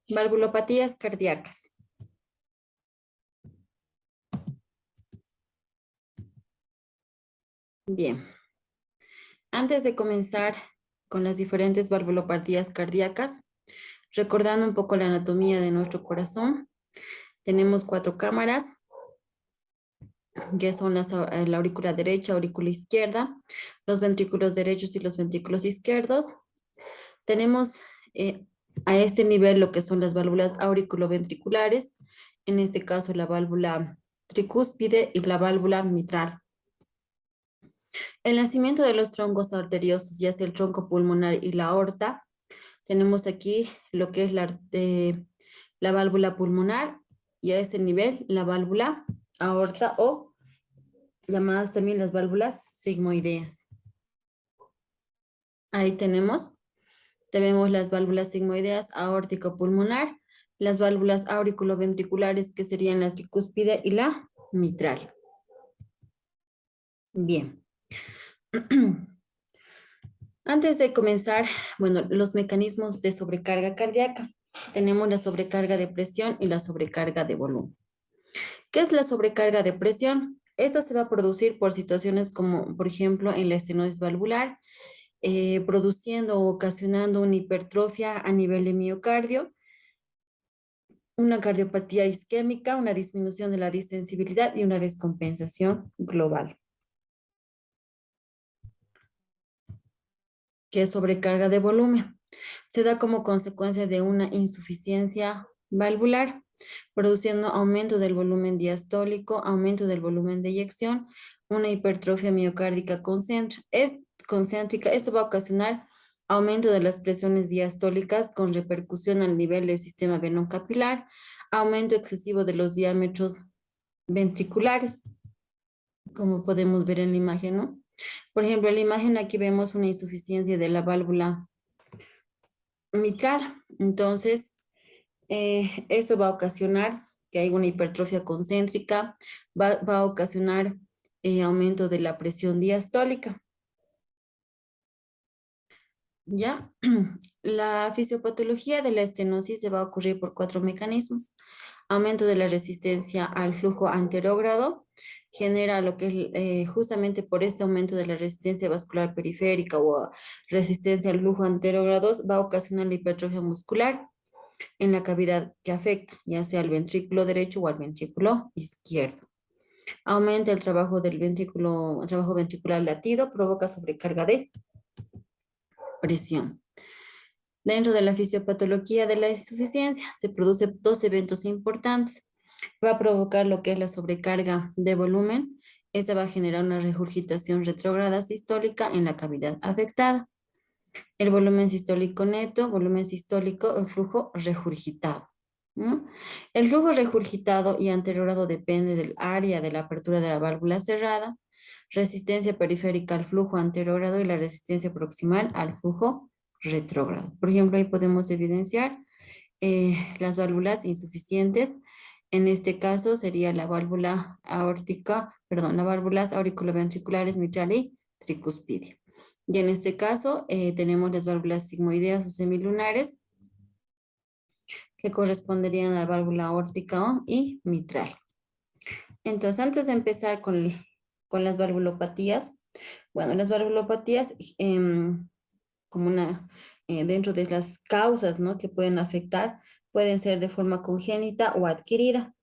Valvulopatías cardíacas. Bien, antes de comenzar con las diferentes valvulopatías cardíacas, recordando un poco la anatomía de nuestro corazón, tenemos 4 cámaras, que son la aurícula derecha, aurícula izquierda, los ventrículos derechos y los ventrículos izquierdos. Tenemos a este nivel lo que son las válvulas auriculoventriculares, en este caso la válvula tricúspide y la válvula mitral. El nacimiento de los troncos arteriosos, ya sea el tronco pulmonar y la aorta, tenemos aquí lo que es la válvula pulmonar y a este nivel la válvula aorta o llamadas también las válvulas sigmoideas. Ahí tenemos las válvulas sigmoideas aórtico-pulmonar, las válvulas auriculoventriculares que serían la tricúspide y la mitral. Bien. Antes de comenzar, bueno, los mecanismos de sobrecarga cardíaca. Tenemos la sobrecarga de presión y la sobrecarga de volumen. ¿Qué es la sobrecarga de presión? Esta se va a producir por situaciones como, por ejemplo, en la estenosis valvular, produciendo o ocasionando una hipertrofia a nivel de miocardio, una cardiopatía isquémica, una disminución de la distensibilidad y una descompensación global. Que es sobrecarga de volumen. Se da como consecuencia de una insuficiencia valvular, produciendo aumento del volumen diastólico, aumento del volumen de eyección, una hipertrofia miocárdica concéntrica. Esto va a ocasionar aumento de las presiones diastólicas con repercusión al nivel del sistema venocapilar, aumento excesivo de los diámetros ventriculares, como podemos ver en la imagen, ¿no? Por ejemplo, en la imagen aquí vemos una insuficiencia de la válvula mitral. Entonces, eso va a ocasionar que haya una hipertrofia concéntrica, va a ocasionar aumento de la presión diastólica. ¿Ya? La fisiopatología de la estenosis se va a ocurrir por 4 mecanismos. Aumento de la resistencia al flujo anterógrado, genera lo que es justamente por este aumento de la resistencia vascular periférica o resistencia al flujo anterógrado, va a ocasionar la hipertrofia muscular en la cavidad que afecta, ya sea al ventrículo derecho o al ventrículo izquierdo. Aumenta el trabajo el trabajo ventricular latido, provoca sobrecarga de presión. Dentro de la fisiopatología de la insuficiencia se producen 2 eventos importantes. Va a provocar lo que es la sobrecarga de volumen. Esta va a generar una regurgitación retrógrada sistólica en la cavidad afectada. El volumen sistólico neto, volumen sistólico, el flujo regurgitado, ¿no? El flujo regurgitado y anterorado depende del área de la apertura de la válvula cerrada, resistencia periférica al flujo anterórado y la resistencia proximal al flujo retrógrado. Por ejemplo, ahí podemos evidenciar las válvulas insuficientes. En este caso sería la válvula aórtica, perdón, las válvulas auriculoventriculares mitral y tricuspidia. Y en este caso tenemos las válvulas sigmoideas o semilunares que corresponderían a la válvula aórtica y mitral. Entonces, antes de empezar con las valvulopatías, bueno, las valvulopatías como dentro de las causas, ¿no?, que pueden afectar, pueden ser de forma congénita o adquirida.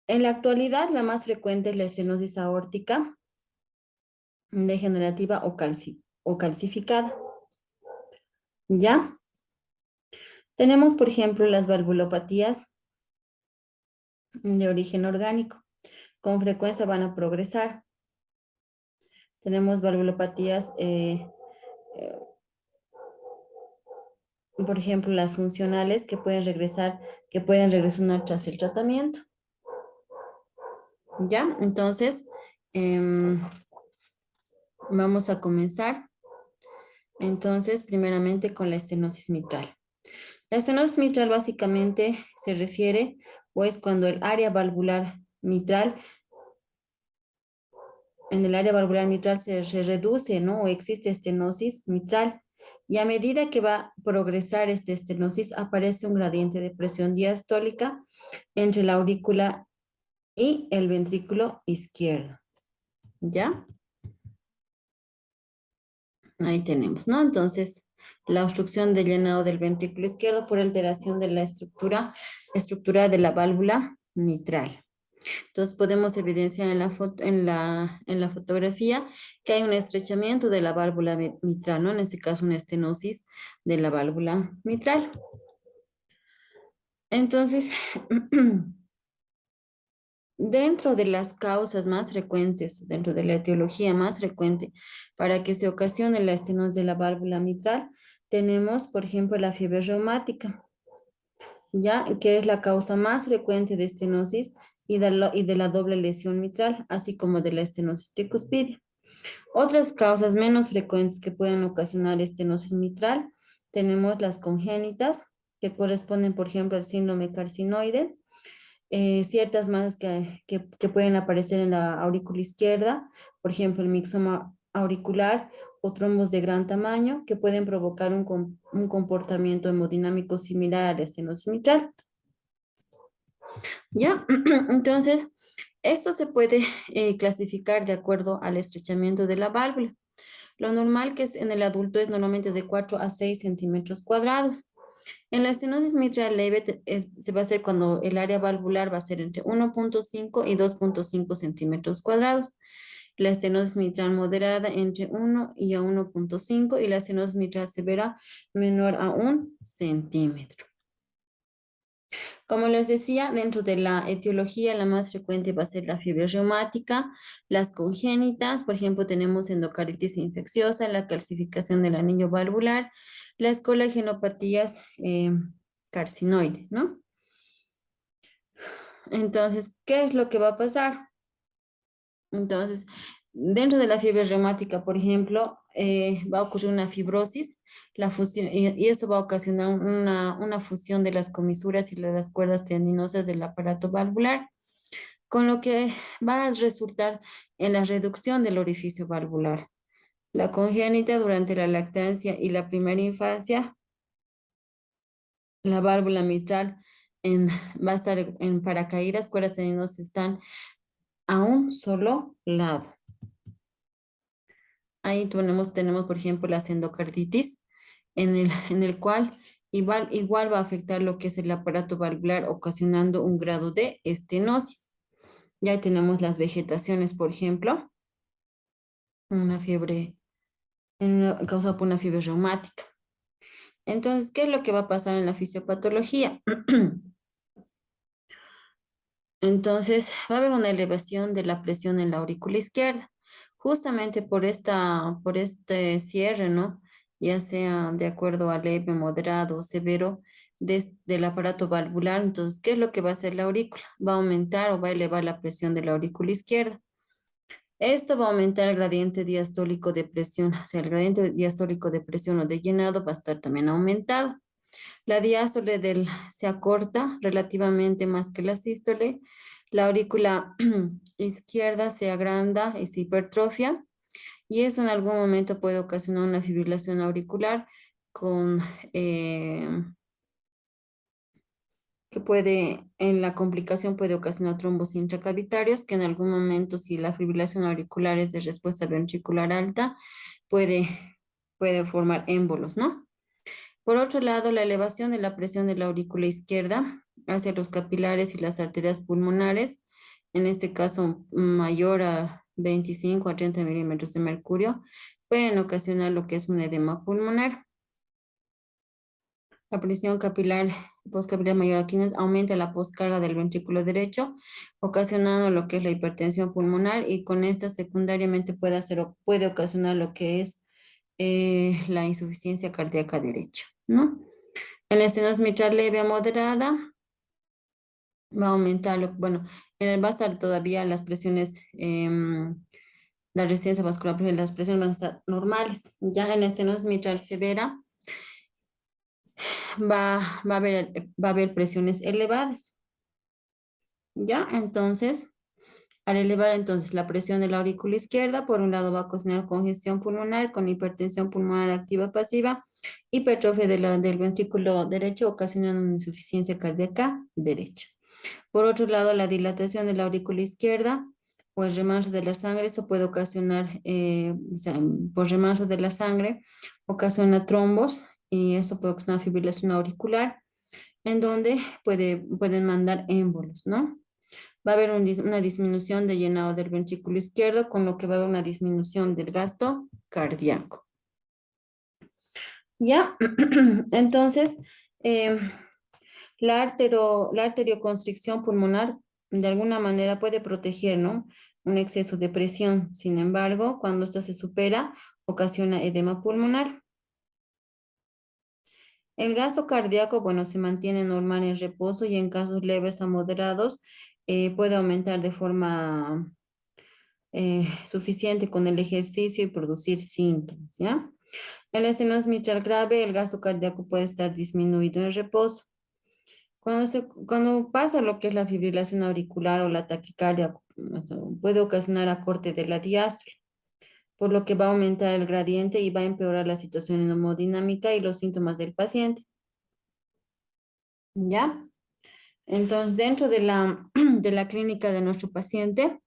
En la actualidad, la más frecuente es la estenosis aórtica degenerativa o calcificada. ¿Ya? Tenemos, por ejemplo, las valvulopatías de origen orgánico. Con frecuencia van a progresar. Tenemos valvulopatías, por ejemplo, las funcionales que pueden regresar tras el tratamiento. ¿Ya? Entonces, vamos a comenzar. Entonces, primeramente con la estenosis mitral. La estenosis mitral básicamente se refiere, pues, cuando el área valvular mitral, en el área valvular mitral se reduce, ¿no? O existe estenosis mitral. Y a medida que va a progresar esta estenosis, aparece un gradiente de presión diastólica entre la aurícula y el ventrículo izquierdo. ¿Ya? Ahí tenemos, ¿no? Entonces, la obstrucción del llenado del ventrículo izquierdo por alteración de la estructura de la válvula mitral. Entonces, podemos evidenciar en la foto, en la fotografía que hay un estrechamiento de la válvula mitral, ¿no? En este caso, una estenosis de la válvula mitral. Entonces, dentro de las causas más frecuentes, dentro de la etiología más frecuente para que se ocasione la estenosis de la válvula mitral, tenemos, por ejemplo, la fiebre reumática, ya que es la causa más frecuente de estenosis y de la doble lesión mitral, así como de la estenosis tricuspidia. Otras causas menos frecuentes que pueden ocasionar estenosis mitral, tenemos las congénitas, que corresponden, por ejemplo, al síndrome carcinoide, ciertas más que pueden aparecer en la aurícula izquierda, por ejemplo, el mixoma auricular o trombos de gran tamaño que pueden provocar un comportamiento hemodinámico similar a la estenosis mitral. ¿Ya? Entonces, esto se puede clasificar de acuerdo al estrechamiento de la válvula. Lo normal que es en el adulto es normalmente de 4 a 6 centímetros cuadrados. En la estenosis mitral leve se va a hacer cuando el área valvular va a ser entre 1,5 y 2,5 centímetros cuadrados. La estenosis mitral moderada entre 1 y a 1,5 y la estenosis mitral severa menor a 1 centímetro. Como les decía, dentro de la etiología, la más frecuente va a ser la fiebre reumática, las congénitas, por ejemplo, tenemos endocarditis infecciosa, la calcificación del anillo valvular, las colagenopatías carcinoide, ¿no? Entonces, ¿qué es lo que va a pasar? Entonces, dentro de la fiebre reumática, por ejemplo, va a ocurrir una fibrosis, la fusión, y esto va a ocasionar una fusión de las comisuras y de las cuerdas tendinosas del aparato valvular, con lo que va a resultar en la reducción del orificio valvular. La congénita durante la lactancia y la primera infancia, la válvula mitral va a estar en paracaídas, cuerdas tendinosas están a un solo lado. Ahí tenemos, por ejemplo, la endocarditis, en el cual igual va a afectar lo que es el aparato valvular, ocasionando un grado de estenosis. Ya tenemos las vegetaciones, por ejemplo, una fiebre, causada por una fiebre reumática. Entonces, ¿qué es lo que va a pasar en la fisiopatología? Entonces, va a haber una elevación de la presión en la aurícula izquierda, justamente por este cierre, ¿no? Ya sea de acuerdo a leve, moderado o severo del aparato valvular. Entonces, ¿qué es lo que va a hacer la aurícula? Va a aumentar o va a elevar la presión de la aurícula izquierda. Esto va a aumentar el gradiente diastólico de presión, o sea, el gradiente diastólico de presión o de llenado va a estar también aumentado. La diástole se acorta relativamente más que la sístole. La aurícula izquierda se agranda y se hipertrofia. Y eso en algún momento puede ocasionar una fibrilación auricular con, eh, en la complicación puede ocasionar trombos intracavitarios, que en algún momento, si la fibrilación auricular es de respuesta ventricular alta, puede, puede formar émbolos, ¿no? Por otro lado, la elevación de la presión de la aurícula izquierda hacia los capilares y las arterias pulmonares, en este caso mayor a 25 a 30 milímetros de mercurio, pueden ocasionar lo que es un edema pulmonar. La presión capilar postcapilar mayor a 500 aumenta la poscarga del ventrículo derecho, ocasionando lo que es la hipertensión pulmonar y con esta secundariamente puede ocasionar lo que es la insuficiencia cardíaca derecha, ¿no? En la estenosis mitral leve a moderada va a aumentar, bueno, va a estar todavía las presiones, la resistencia vascular, pero las presiones van a estar normales. Ya en la estenosis mitral severa va a haber presiones elevadas. Ya, entonces, Al elevar entonces la presión de la aurícula izquierda, por un lado va a ocasionar congestión pulmonar con hipertensión pulmonar activa pasiva, hipertrofia del ventrículo derecho, ocasionando una insuficiencia cardíaca derecha. Por otro lado, la dilatación de la aurícula izquierda o el remanso de la sangre, esto puede ocasionar, o sea, por remanso de la sangre, ocasiona trombos y esto puede ocasionar fibrilación auricular, en donde pueden mandar émbolos, ¿no? Va a haber una disminución de llenado del ventrículo izquierdo, con lo que va a haber una disminución del gasto cardíaco. ¿Ya? Entonces, eh, la arterioconstricción pulmonar de alguna manera puede proteger, ¿no? Un exceso de presión. Sin embargo, cuando esta se supera, ocasiona edema pulmonar. El gasto cardíaco, bueno, se mantiene normal en reposo y en casos leves a moderados puede aumentar de forma suficiente con el ejercicio y producir síntomas, ¿ya? En la estenosis mitral grave, el gasto cardíaco puede estar disminuido en reposo. Cuando pasa lo que es la fibrilación auricular o la taquicardia, puede ocasionar acorte de la diástole, por lo que va a aumentar el gradiente y va a empeorar la situación hemodinámica y los síntomas del paciente, ¿ya? Entonces, dentro de de la clínica de nuestro paciente,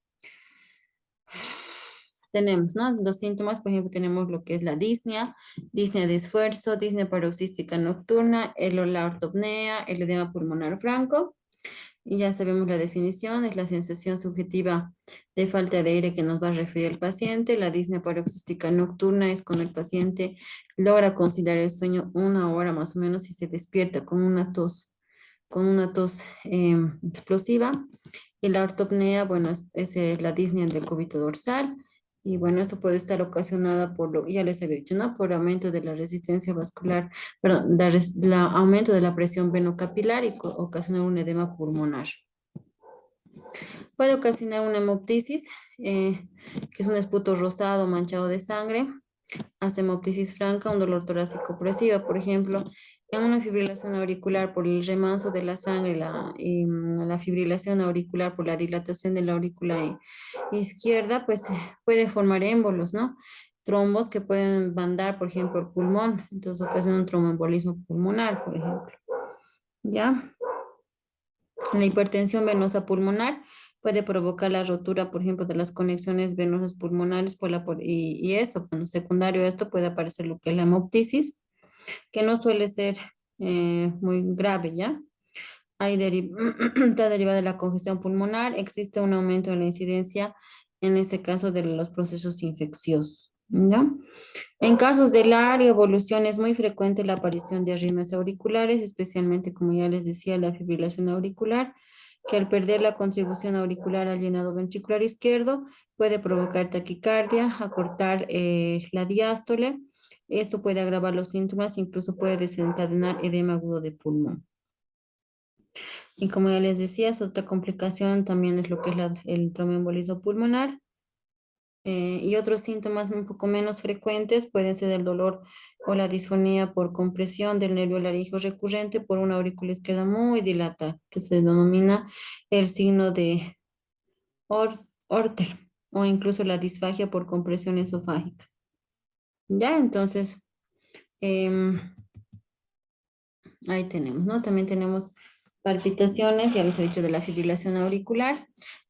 tenemos, ¿no? Los síntomas, por ejemplo, tenemos lo que es la disnea de esfuerzo, disnea paroxística nocturna, la ortopnea, el edema pulmonar franco. Y ya sabemos la definición, es la sensación subjetiva de falta de aire que nos va a referir el paciente. La disnea paroxística nocturna es cuando el paciente logra conciliar el sueño una hora más o menos y se despierta con una tos explosiva. Y la ortopnea, bueno, es la disnea del cúbito dorsal. Y bueno, esto puede estar ocasionada por lo, ya les había dicho, ¿no? Por aumento de la resistencia vascular, perdón, aumento de la presión venocapilar y ocasionar un edema pulmonar. Puede ocasionar una hemoptisis, que es un esputo rosado manchado de sangre, hasta hemoptisis franca, un dolor torácico opresiva, por ejemplo, en una fibrilación auricular por el remanso de la sangre, la fibrilación auricular por la dilatación de la aurícula izquierda, pues puede formar émbolos, ¿no? Trombos que pueden mandar, por ejemplo, el pulmón, entonces ocasiona un tromboembolismo pulmonar, por ejemplo, ¿ya? La hipertensión venosa pulmonar puede provocar la rotura, por ejemplo, de las conexiones venosas pulmonares y esto, bueno, secundario a esto puede aparecer lo que es la hemoptisis, que no suele ser muy grave, ¿ya? Está derivada de la congestión pulmonar, existe un aumento de la incidencia, en ese caso, de los procesos infecciosos, ¿ya? En casos de larga evolución es muy frecuente la aparición de arritmias auriculares, especialmente, como ya les decía, la fibrilación auricular, que al perder la contribución auricular al llenado ventricular izquierdo puede provocar taquicardia, acortar la diástole. Esto puede agravar los síntomas, incluso puede desencadenar edema agudo de pulmón. Y como ya les decía, es otra complicación también es lo que es el tromboembolismo pulmonar. Y otros síntomas un poco menos frecuentes pueden ser el dolor o la disfonía por compresión del nervio laríngeo recurrente por una aurícula izquierda muy dilatada, que se denomina el signo de Orter, o incluso la disfagia por compresión esofágica. Ya, entonces, em, ahí tenemos, ¿no? También tenemos palpitaciones, ya les he dicho de la fibrilación auricular.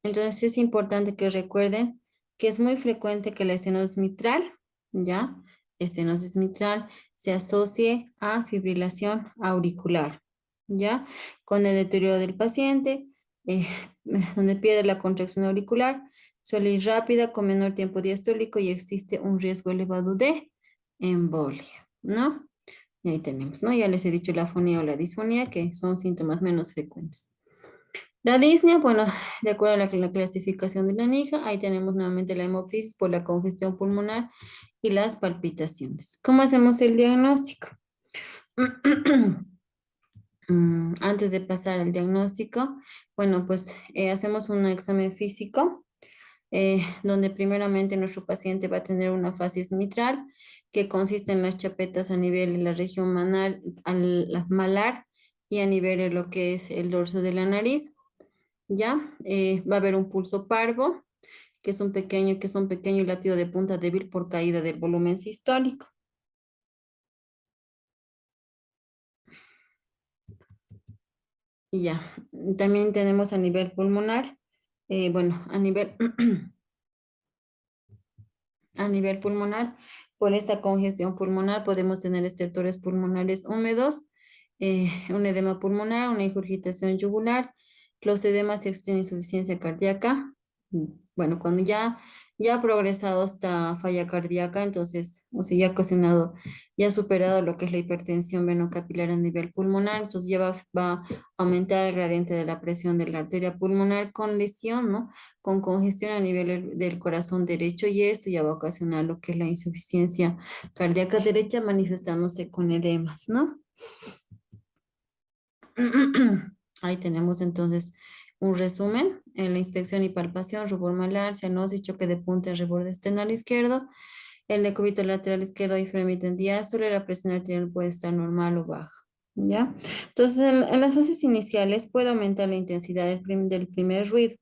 Entonces es importante que recuerden que es muy frecuente que la estenosis mitral, ¿ya? Estenosis mitral se asocie a fibrilación auricular, ¿ya? Con el deterioro del paciente, eh, donde pierde la contracción auricular, suele ir rápida, con menor tiempo diastólico y existe un riesgo elevado de embolia, ¿no? Y ahí tenemos, ¿no? Ya les he dicho la afonía o la disfonía, que son síntomas menos frecuentes. La disnea, bueno, de acuerdo a la clasificación de la NIJA, ahí tenemos nuevamente la hemoptisis por la congestión pulmonar y las palpitaciones. ¿Cómo hacemos el diagnóstico? Antes de pasar al diagnóstico, bueno, pues hacemos un examen físico donde primeramente nuestro paciente va a tener una facies mitral que consiste en las chapetas a nivel de la región malar y a nivel de lo que es el dorso de la nariz. ¿ya? Va a haber un pulso parvo, que es un pequeño latido de punta débil por caída del volumen sistólico. Y ya, también tenemos a nivel pulmonar, bueno, a nivel pulmonar, por esta congestión pulmonar podemos tener estertores pulmonares húmedos, un edema pulmonar, una ingurgitación yugular, los edemas y existen insuficiencia cardíaca. Bueno, cuando ya ha progresado hasta falla cardíaca, entonces, o sea, ya ha ocasionado, ya ha superado lo que es la hipertensión venocapilar a nivel pulmonar, entonces va a aumentar el gradiente de la presión de la arteria pulmonar con lesión, ¿no? Con congestión a nivel del corazón derecho y esto ya va a ocasionar lo que es la insuficiencia cardíaca derecha manifestándose con edemas, ¿no? Ahí tenemos entonces un resumen. En la inspección y palpación, rubor malar, cianosis, choque de punta en reborde esternal izquierdo, el decúbito lateral izquierdo y fremito en diástole, la presión arterial puede estar normal o baja. ¿Ya? Entonces, en las fases iniciales puede aumentar la intensidad del primer ruido,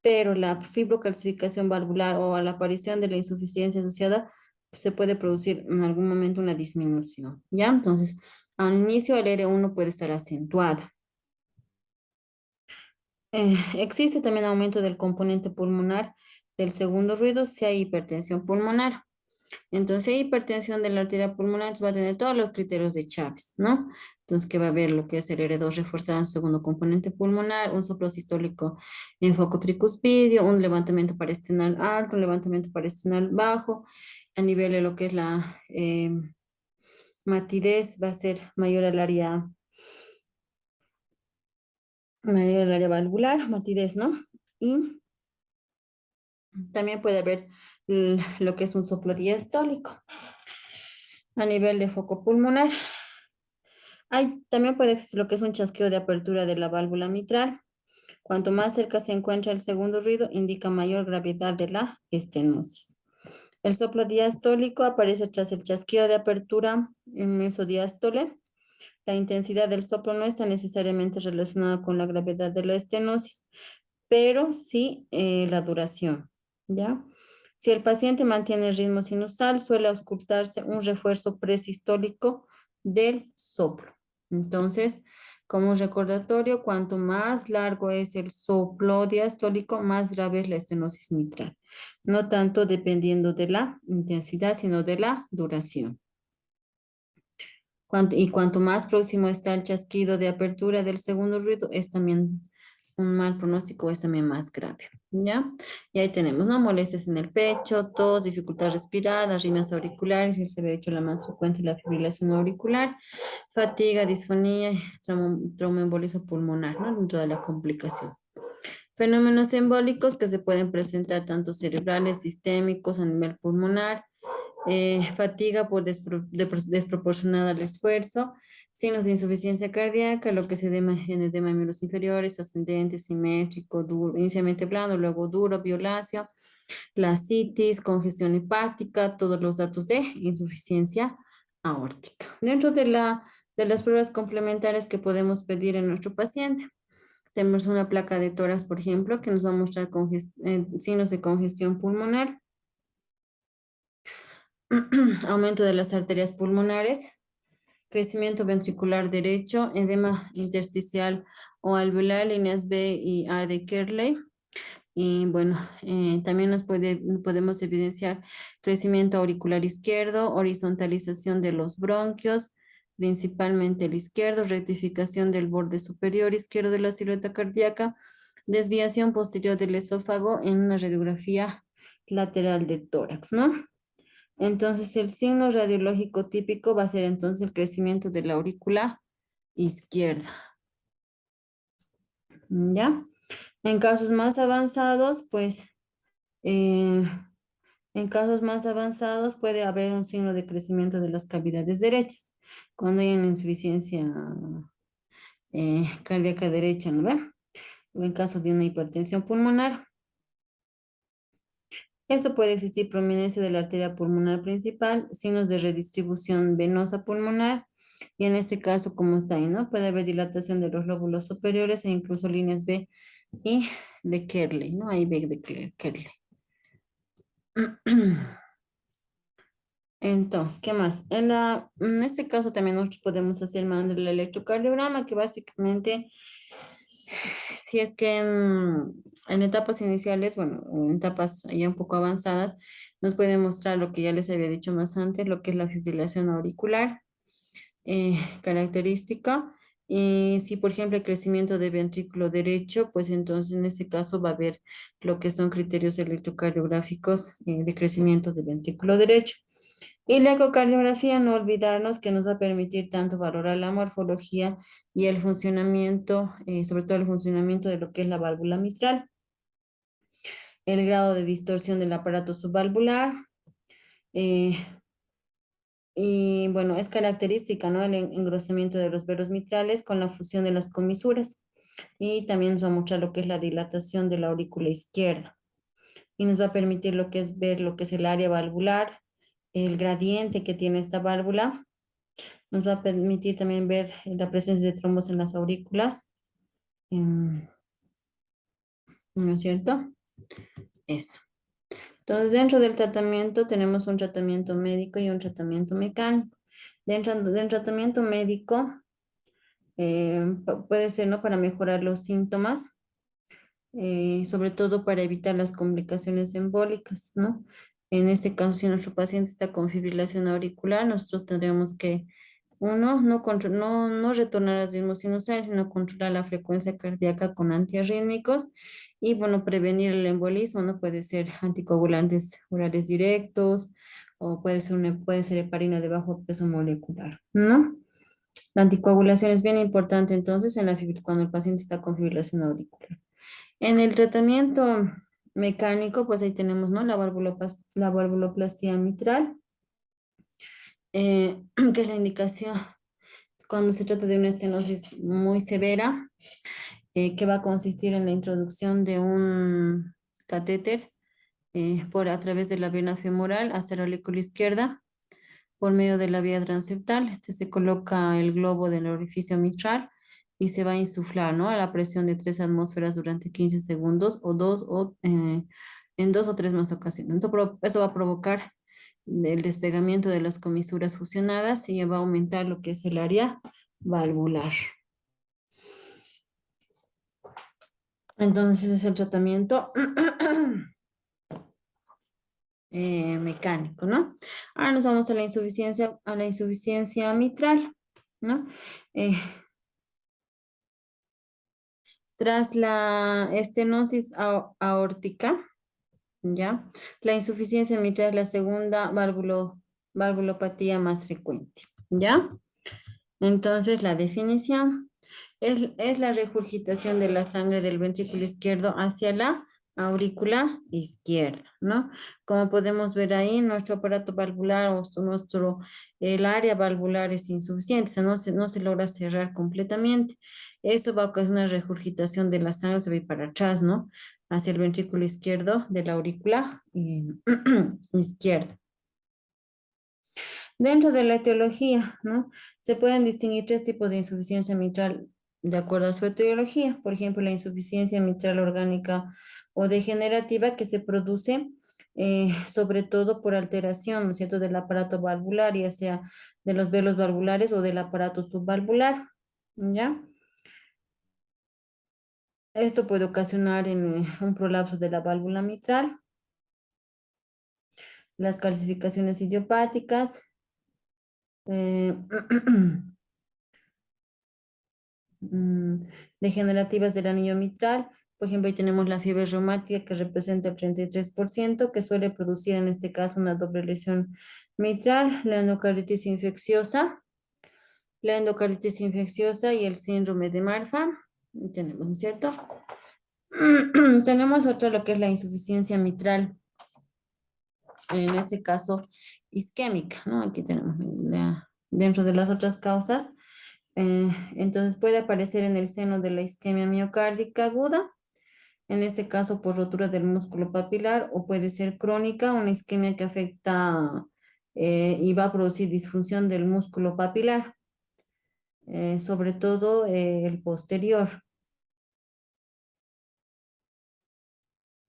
pero la fibrocalcificación valvular o a la aparición de la insuficiencia asociada se puede producir en algún momento una disminución, ¿ya? Entonces, al inicio el R1 puede estar acentuado. Existe también aumento del componente pulmonar del segundo ruido si hay hipertensión pulmonar. Entonces, si hay hipertensión de la arteria pulmonar, entonces va a tener todos los criterios de Chávez, ¿no? Entonces, que va a haber lo que es el R2 reforzado en segundo componente pulmonar, un soplo sistólico en foco tricuspidio, un levantamiento paresternal alto, un levantamiento paresternal bajo. A nivel de lo que es la matidez, va a ser mayor al área valvular, matidez, ¿no? Y también puede haber lo que es un soplo diastólico. A nivel de foco pulmonar, también puede existir lo que es un chasqueo de apertura de la válvula mitral. Cuanto más cerca se encuentra el segundo ruido, indica mayor gravedad de la estenosis. El soplo diastólico aparece tras el chasqueo de apertura en mesodiástole. La intensidad del soplo no está necesariamente relacionada con la gravedad de la estenosis, pero sí la duración, ¿ya? Si el paciente mantiene el ritmo sinusal, suele auscultarse un refuerzo presistólico del soplo. Entonces, como un recordatorio, cuanto más largo es el soplo diastólico, más grave es la estenosis mitral. No tanto dependiendo de la intensidad, sino de la duración. Y cuanto más próximo está el chasquido de apertura del segundo ruido, es también un mal pronóstico, es también más grave, ¿ya? Y ahí tenemos, ¿no? Molestias en el pecho, tos, dificultad respirar, arritmias auriculares, y se ve hecho la más frecuente la fibrilación auricular, fatiga, disfonía, traumaembolismo pulmonar, ¿no? Dentro de la complicación. Fenómenos embólicos que se pueden presentar tanto cerebrales, sistémicos a nivel pulmonar, fatiga por desproporcionada al esfuerzo, signos de insuficiencia cardíaca, lo que se llama en edema de miembros inferiores, ascendente, simétrico, duro, inicialmente blando, luego duro, violáceo, la citis, congestión hepática, todos los datos de insuficiencia aórtica. Dentro de las pruebas complementarias que podemos pedir en nuestro paciente, tenemos una placa de tórax, por ejemplo, que nos va a mostrar signos de congestión pulmonar, aumento de las arterias pulmonares, crecimiento ventricular derecho, edema intersticial o alveolar, líneas B y A de Kerley. Y bueno, también podemos evidenciar crecimiento auricular izquierdo, horizontalización de los bronquios, principalmente el izquierdo, rectificación del borde superior izquierdo de la silueta cardíaca, desviación posterior del esófago en una radiografía lateral del tórax, ¿no? Entonces, el signo radiológico típico va a ser entonces el crecimiento de la aurícula izquierda. ¿Ya? En casos más avanzados, pues, eh, en casos más avanzados puede haber un signo de crecimiento de las cavidades derechas, cuando hay una insuficiencia cardíaca derecha, ¿no ve? O en caso de una hipertensión pulmonar. Esto puede existir prominencia de la arteria pulmonar principal, signos de redistribución venosa pulmonar, y en este caso, como está ahí, ¿no? Puede haber dilatación de los lóbulos superiores e incluso líneas B y de Kerley, ¿no? Ahí B de Kerley. Entonces, ¿qué más? En este caso también nosotros podemos hacer mano del electrocardiograma, que básicamente, si es que en etapas iniciales, bueno, en etapas ya un poco avanzadas, nos puede mostrar lo que ya les había dicho más antes, lo que es la fibrilación auricular característica. Y si, por ejemplo, el crecimiento de ventrículo derecho, pues entonces en ese caso va a haber lo que son criterios electrocardiográficos de crecimiento de ventrículo derecho. Y la ecocardiografía, no olvidarnos que nos va a permitir tanto valorar la morfología y el funcionamiento, sobre todo el funcionamiento de lo que es la válvula mitral, el grado de distorsión del aparato subvalvular, eh, y bueno, es característica, ¿no? El engrosamiento de los velos mitrales con la fusión de las comisuras. Y también nos va a mostrar lo que es la dilatación de la aurícula izquierda. Y nos va a permitir lo que es ver lo que es el área valvular, el gradiente que tiene esta válvula. Nos va a permitir también ver la presencia de trombos en las aurículas. em, ¿No es cierto? Eso. Entonces, dentro del tratamiento tenemos un tratamiento médico y un tratamiento mecánico. Dentro del tratamiento médico, puede ser, ¿no? Para mejorar los síntomas, sobre todo para evitar las complicaciones embólicas, ¿no? En este caso, si nuestro paciente está con fibrilación auricular, nosotros tendríamos que, uno, no retornar a ritmos sinusales, sino controlar la frecuencia cardíaca con antiarrítmicos y, bueno, prevenir el embolismo, ¿no? Puede ser anticoagulantes orales directos o puede ser heparina de bajo peso molecular, ¿no? La anticoagulación es bien importante entonces cuando el paciente está con fibrilación auricular. En el tratamiento mecánico, pues ahí tenemos, ¿no? La valvuloplastia mitral, que es la indicación cuando se trata de una estenosis muy severa, que va a consistir en la introducción de un catéter a través de la vena femoral hasta la aurícula izquierda por medio de la vía transeptal. Este se coloca el globo del orificio mitral y se va a insuflar, ¿no? A la presión de 3 atmósferas durante 15 segundos en 2 o 3 más ocasiones. Entonces, eso va a provocar el despegamiento de las comisuras fusionadas y va a aumentar lo que es el área valvular. Entonces, ese es el tratamiento mecánico, ¿no? Ahora nos vamos a la insuficiencia mitral, ¿no? Eh, Tras la estenosis aórtica, ¿ya? La insuficiencia mitral es la segunda valvulopatía más frecuente, ¿ya? Entonces, la definición es la regurgitación de la sangre del ventrículo izquierdo hacia la aurícula izquierda, ¿no? Como podemos ver ahí, nuestro aparato valvular el área valvular es insuficiente, o sea, no se logra cerrar completamente. Esto va a ocasionar regurgitación de la sangre, se va a ir para atrás, ¿no? Hacia el ventrículo izquierdo de la aurícula izquierda. Dentro de la etiología, ¿no? Se pueden distinguir 3 tipos de insuficiencia mitral de acuerdo a su etiología. Por ejemplo, la insuficiencia mitral orgánica o degenerativa que se produce sobre todo por alteración, ¿no es cierto?, del aparato valvular, ya sea de los velos valvulares o del aparato subvalvular, ¿ya? Esto puede ocasionar un prolapso de la válvula mitral, las calcificaciones idiopáticas, eh, mm, degenerativas del anillo mitral. Por ejemplo, ahí tenemos la fiebre reumática que representa el 33%, que suele producir en este caso una doble lesión mitral, la endocarditis infecciosa y el síndrome de Marfan. Y tenemos, ¿no es cierto? Tenemos otra, lo que es la insuficiencia mitral, en este caso isquémica, ¿no? Aquí tenemos dentro de las otras causas. Entonces puede aparecer en el seno de la isquemia miocárdica aguda, en este caso por rotura del músculo papilar, o puede ser crónica, una isquemia que afecta y va a producir disfunción del músculo papilar, sobre todo el posterior.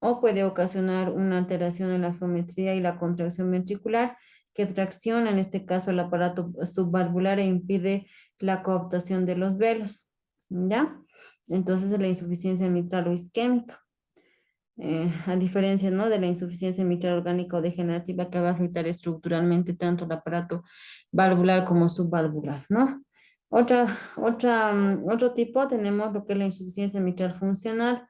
O puede ocasionar una alteración en la geometría y la contracción ventricular que tracciona en este caso el aparato subvalvular e impide la coaptación de los velos, ¿ya? Entonces la insuficiencia mitral o isquémica, a diferencia, ¿no?, de la insuficiencia mitral orgánica o degenerativa que va a afectar estructuralmente tanto el aparato valvular como subvalvular, ¿no? Otro tipo tenemos lo que es la insuficiencia mitral funcional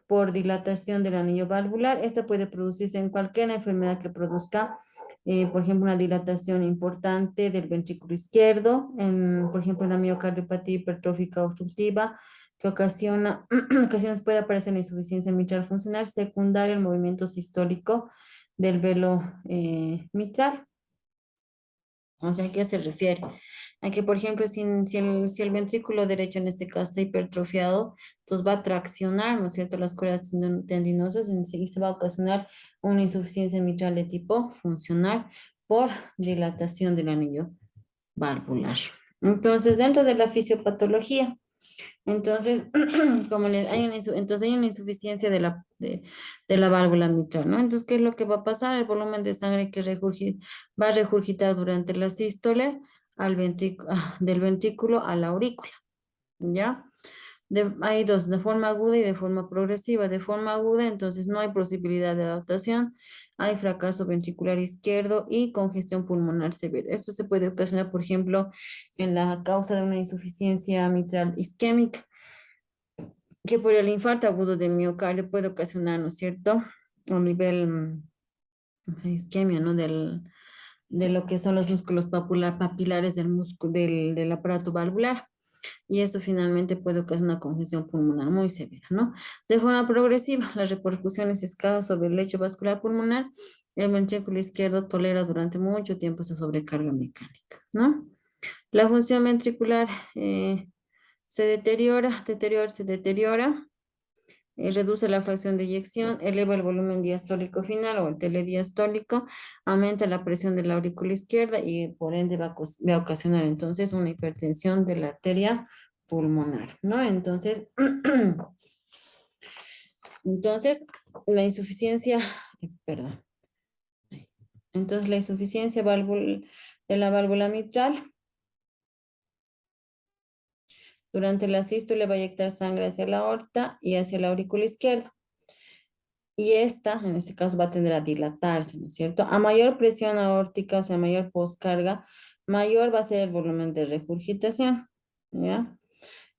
por dilatación del anillo valvular. Esta puede producirse en cualquier enfermedad que produzca, por ejemplo, una dilatación importante del ventrículo izquierdo, por ejemplo, la miocardiopatía hipertrófica obstructiva, que ocasiona, ocasiones puede aparecer la insuficiencia mitral funcional secundaria al movimiento sistólico del velo mitral. O sea, ¿a qué se refiere? A que, por ejemplo, si el ventrículo derecho en este caso está hipertrofiado, entonces va a traccionar, ¿no es cierto?, las cuerdas tendinosas y se va a ocasionar una insuficiencia mitral de tipo funcional por dilatación del anillo valvular. Entonces, dentro de la fisiopatología, entonces, entonces hay una insuficiencia de la válvula mitral, ¿no? Entonces, ¿qué es lo que va a pasar? El volumen de sangre que va a regurgitar durante la sístole del ventrículo a la aurícula, ¿ya? Hay dos, de forma aguda y de forma progresiva. De forma aguda, entonces no hay posibilidad de adaptación, hay fracaso ventricular izquierdo y congestión pulmonar severa. Esto se puede ocasionar, por ejemplo, en la causa de una insuficiencia mitral isquémica, que por el infarto agudo de miocardio puede ocasionar, ¿no es cierto?, a nivel isquemia, ¿no?, de lo que son los músculos papilares del aparato valvular. Y esto finalmente puede ocasionar una congestión pulmonar muy severa, ¿no? De forma progresiva, las repercusiones escasas sobre el lecho vascular pulmonar, el ventrículo izquierdo tolera durante mucho tiempo esa sobrecarga mecánica, ¿no? La función ventricular se deteriora, reduce la fracción de eyección, eleva el volumen diastólico final o el telediastólico, aumenta la presión de la aurícula izquierda y por ende va a ocasionar entonces una hipertensión de la arteria pulmonar, ¿no? Entonces, entonces la insuficiencia, perdón, entonces la insuficiencia de la válvula mitral durante la sístole va a eyectar sangre hacia la aorta y hacia la aurícula izquierda. Y esta, en este caso, va a tender a dilatarse, ¿no es cierto? A mayor presión aórtica, o sea, mayor postcarga, mayor va a ser el volumen de regurgitación, ¿ya?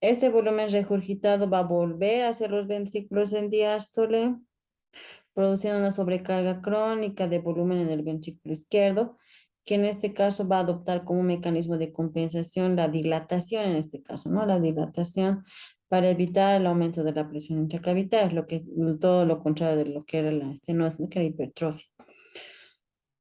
Ese volumen regurgitado va a volver hacia los ventrículos en diástole, produciendo una sobrecarga crónica de volumen en el ventrículo izquierdo, que en este caso va a adoptar como un mecanismo de compensación la dilatación, en este caso, ¿no? La dilatación para evitar el aumento de la presión intracavitaria, todo lo contrario de lo que era la estenosis, ¿no?, que era hipertrofia.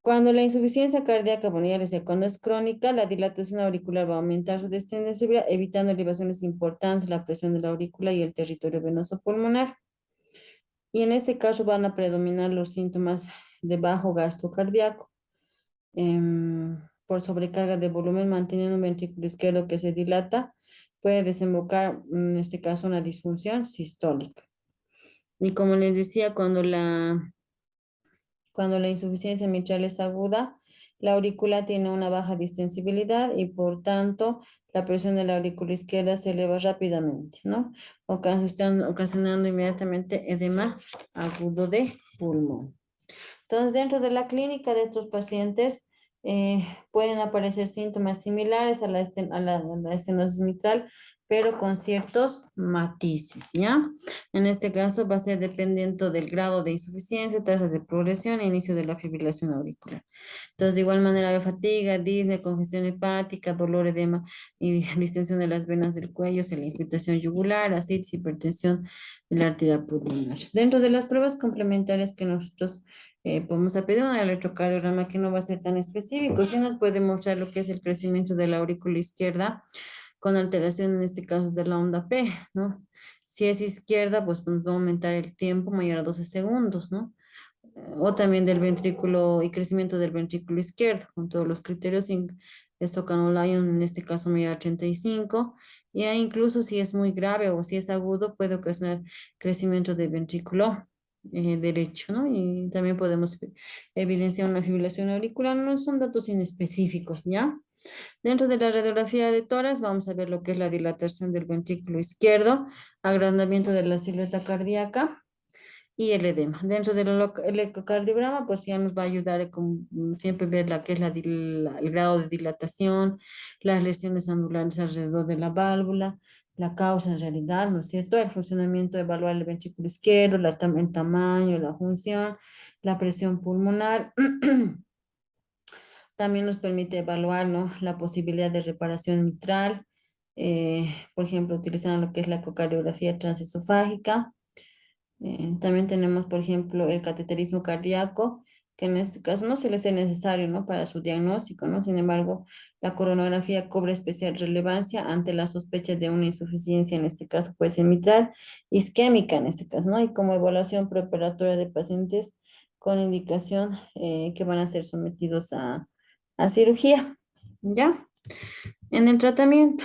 Cuando la insuficiencia cardíaca, bueno, ya les decía, cuando es crónica, la dilatación auricular va a aumentar su descendencia, evitando elevaciones importantes, la presión de la aurícula y el territorio venoso pulmonar. Y en este caso van a predominar los síntomas de bajo gasto cardíaco, por sobrecarga de volumen, manteniendo un ventrículo izquierdo que se dilata, puede desembocar en este caso una disfunción sistólica. Y como les decía, cuando la insuficiencia mitral es aguda, la aurícula tiene una baja distensibilidad y por tanto la presión de la aurícula izquierda se eleva rápidamente, ¿no? Ocasionando inmediatamente edema agudo de pulmón. Entonces, dentro de la clínica de estos pacientes pueden aparecer síntomas similares a la estenosis mitral, pero con ciertos matices, ¿ya? En este caso va a ser dependiendo del grado de insuficiencia, tasas de progresión e inicio de la fibrilación auricular. Entonces, de igual manera, la fatiga, disnea, congestión hepática, dolor, edema y distensión de las venas del cuello, la infiltración yugular, ascitis, hipertensión de la arteria pulmonar. Dentro de las pruebas complementarias que nosotros podemos pedir un electrocardiograma que no va a ser tan específico, sí nos puede mostrar lo que es el crecimiento de la aurícula izquierda con alteración en este caso de la onda P, ¿no? Si es izquierda, pues nos va a aumentar el tiempo mayor a 12 segundos, ¿no? O también del ventrículo y crecimiento del ventrículo izquierdo, con todos los criterios de Socano-Lyon, en este caso mayor a 85, y ahí incluso si es muy grave o si es agudo, puede ocasionar crecimiento del ventrículo derecho, ¿no? Y también podemos evidenciar una fibrilación auricular, no son datos inespecíficos, ¿ya? Dentro de la radiografía de tórax vamos a ver lo que es la dilatación del ventrículo izquierdo, agrandamiento de la silueta cardíaca y el edema. Dentro del el ecocardiograma, pues ya nos va a ayudar a siempre ver la que es el grado de dilatación, las lesiones anulares alrededor de la válvula, la causa en realidad, ¿no es cierto? El funcionamiento, evaluar el ventrículo izquierdo, el tamaño, la función, la presión pulmonar. También nos permite evaluar, ¿no?, la posibilidad de reparación mitral, por ejemplo, utilizando lo que es la ecocardiografía transesofágica. También tenemos, por ejemplo, el cateterismo cardíaco, que en este caso no se le hace necesario, ¿no?, para su diagnóstico, ¿no? Sin embargo, la coronografía cobra especial relevancia ante la sospecha de una insuficiencia, en este caso puede ser mitral, isquémica, en este caso, ¿no? Y como evaluación preoperatoria de pacientes con indicación que van a ser sometidos a cirugía, ¿ya? En el tratamiento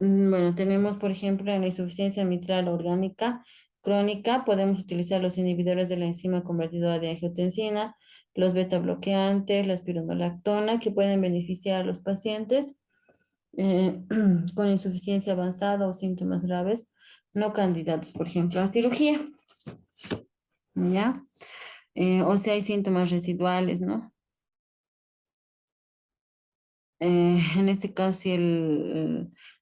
bueno, tenemos, por ejemplo, en la insuficiencia mitral orgánica crónica, podemos utilizar los inhibidores de la enzima convertidora de angiotensina, los beta bloqueantes, la espironolactona, que pueden beneficiar a los pacientes con insuficiencia avanzada o síntomas graves, no candidatos, por ejemplo, a cirugía, ¿ya? O si hay síntomas residuales, ¿no? En este caso, si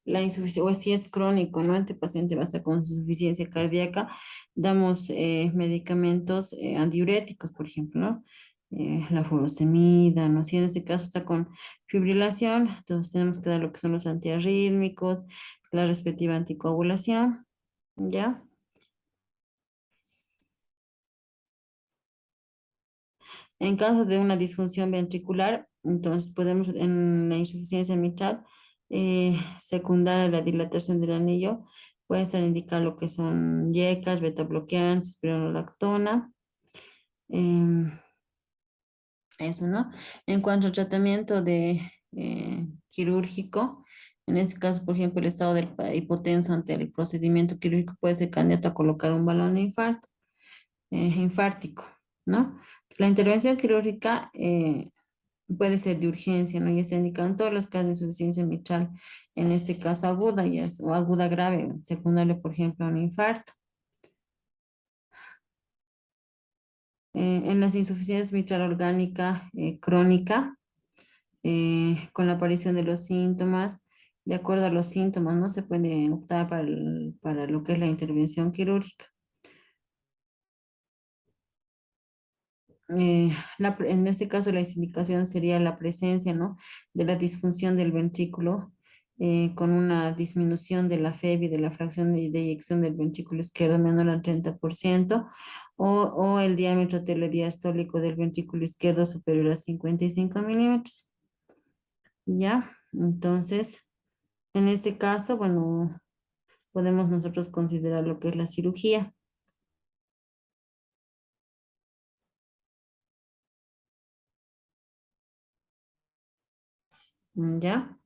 la insuficiencia, o si es crónico, ¿no? Este paciente va a estar con insuficiencia cardíaca, damos medicamentos antidiuréticos, por ejemplo, ¿no? La furosemida, ¿no? Si en este caso está con fibrilación, entonces tenemos que dar lo que son los antiarrítmicos, la respectiva anticoagulación, ¿ya? En caso de una disfunción ventricular, entonces podemos en la insuficiencia mitral secundar a la dilatación del anillo, puede estar indicado lo que son yecas, beta bloqueantes, spironolactona, em, eso, ¿no? En cuanto al tratamiento quirúrgico, en este caso, por ejemplo, el estado del hipotenso ante el procedimiento quirúrgico puede ser candidato a colocar un balón de infarto, infártico, ¿no? La intervención quirúrgica puede ser de urgencia, ¿no? Ya se indican todos los casos de insuficiencia mitral, en este caso aguda, o aguda grave, secundaria, por ejemplo, a un infarto. En las insuficiencias mitral orgánica crónica, con la aparición de los síntomas, de acuerdo a los síntomas, ¿no? Se puede optar para lo que es la intervención quirúrgica. En este caso, la indicación sería la presencia, ¿no?, de la disfunción del ventrículo con una disminución de la FEB y de la fracción de eyección del ventrículo izquierdo menor al 30%, o el diámetro telediastólico del ventrículo izquierdo superior a 55 milímetros. ¿Ya? Entonces, en este caso, bueno, podemos nosotros considerar lo que es la cirugía. ¿Ya?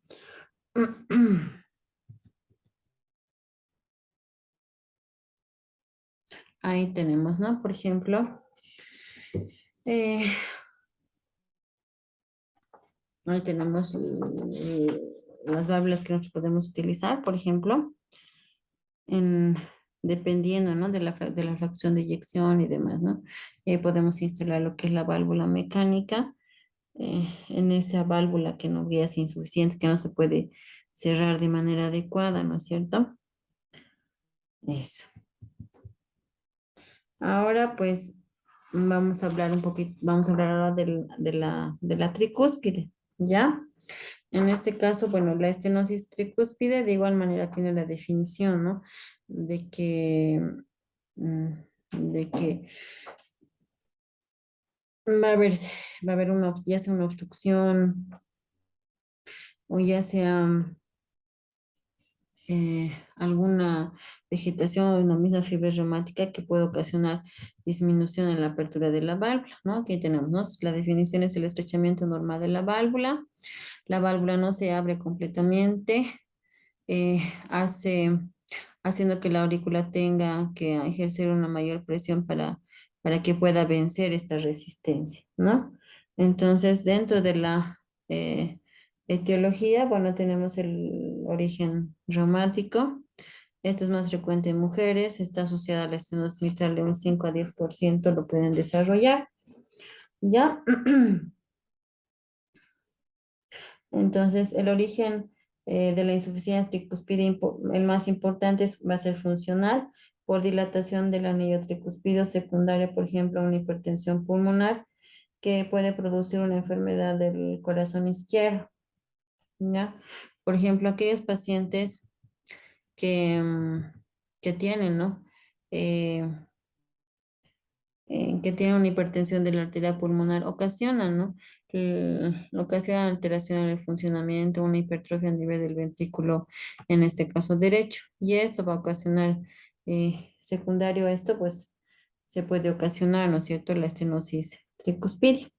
Ahí tenemos, ¿no? Por ejemplo, eh, ahí tenemos las válvulas que nosotros podemos utilizar, por ejemplo, en, dependiendo, ¿no?, de la fracción de eyección y demás, ¿no? Podemos instalar lo que es la válvula mecánica en esa válvula que no es insuficiente, que no se puede cerrar de manera adecuada, ¿no es cierto? Eso. Ahora, pues, vamos a hablar un poquito, vamos a hablar ahora de la tricúspide, ¿ya? En este caso, bueno, la estenosis tricúspide de igual manera tiene la definición, ¿no? De que, mm, de que va a haber, va a haber una, ya sea una obstrucción o ya sea alguna vegetación o una misma fiebre reumática que puede ocasionar disminución en la apertura de la válvula, ¿no? Aquí tenemos, ¿no? La definición es el estrechamiento normal de la válvula. La válvula no se abre completamente, eh, hace, haciendo que la aurícula tenga que ejercer una mayor presión para que pueda vencer esta resistencia, ¿no? Entonces, dentro de la etiología, bueno, tenemos el origen reumático. Este es más frecuente en mujeres, está asociada a la estenosis mitral de un 5 a 10% lo pueden desarrollar, ¿ya? Entonces, el origen de la insuficiencia tricuspide, el más importante va a ser funcional por dilatación del anillo tricuspidio secundaria, por ejemplo, a una hipertensión pulmonar que puede producir una enfermedad del corazón izquierdo, ¿ya? Por ejemplo, aquellos pacientes que, que tienen, ¿no? Eh, que tienen una hipertensión de la arteria pulmonar ocasionan, ¿no? Ocasiona alteración en el funcionamiento, una hipertrofia a nivel del ventrículo, en este caso derecho. Y esto va a ocasionar, secundario a esto, pues se puede ocasionar, ¿no es cierto?, la estenosis tricuspidia.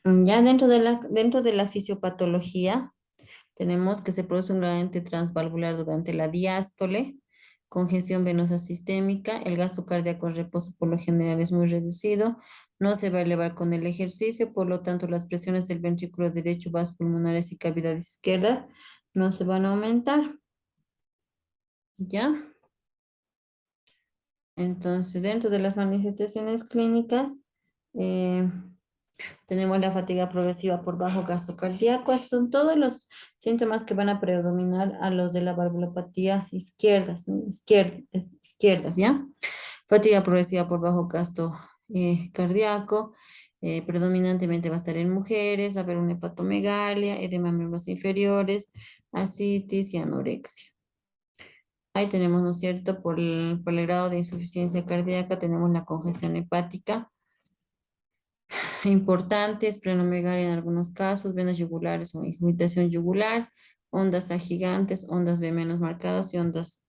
Ya dentro de la fisiopatología, tenemos que se produce un gradiente transvalvular durante la diástole, congestión venosa sistémica, el gasto cardíaco en reposo por lo general es muy reducido, no se va a elevar con el ejercicio, por lo tanto las presiones del ventrículo derecho, vasos pulmonares y cavidades izquierdas no se van a aumentar, ¿ya? Entonces, dentro de las manifestaciones clínicas, eh, tenemos la fatiga progresiva por bajo gasto cardíaco. Estos son todos los síntomas que van a predominar a los de la valvulopatía izquierdas, ¿no? Izquierdas, ¿ya? Fatiga progresiva por bajo gasto cardíaco. Predominantemente va a estar en mujeres, va a haber una hepatomegalia, edema de miembros inferiores, ascitis y anorexia. Ahí tenemos, ¿no es cierto? Por el grado de insuficiencia cardíaca tenemos la congestión hepática importantes, splenomegalia en algunos casos, venas yugulares o irritación yugular, ondas A gigantes, ondas B menos marcadas y ondas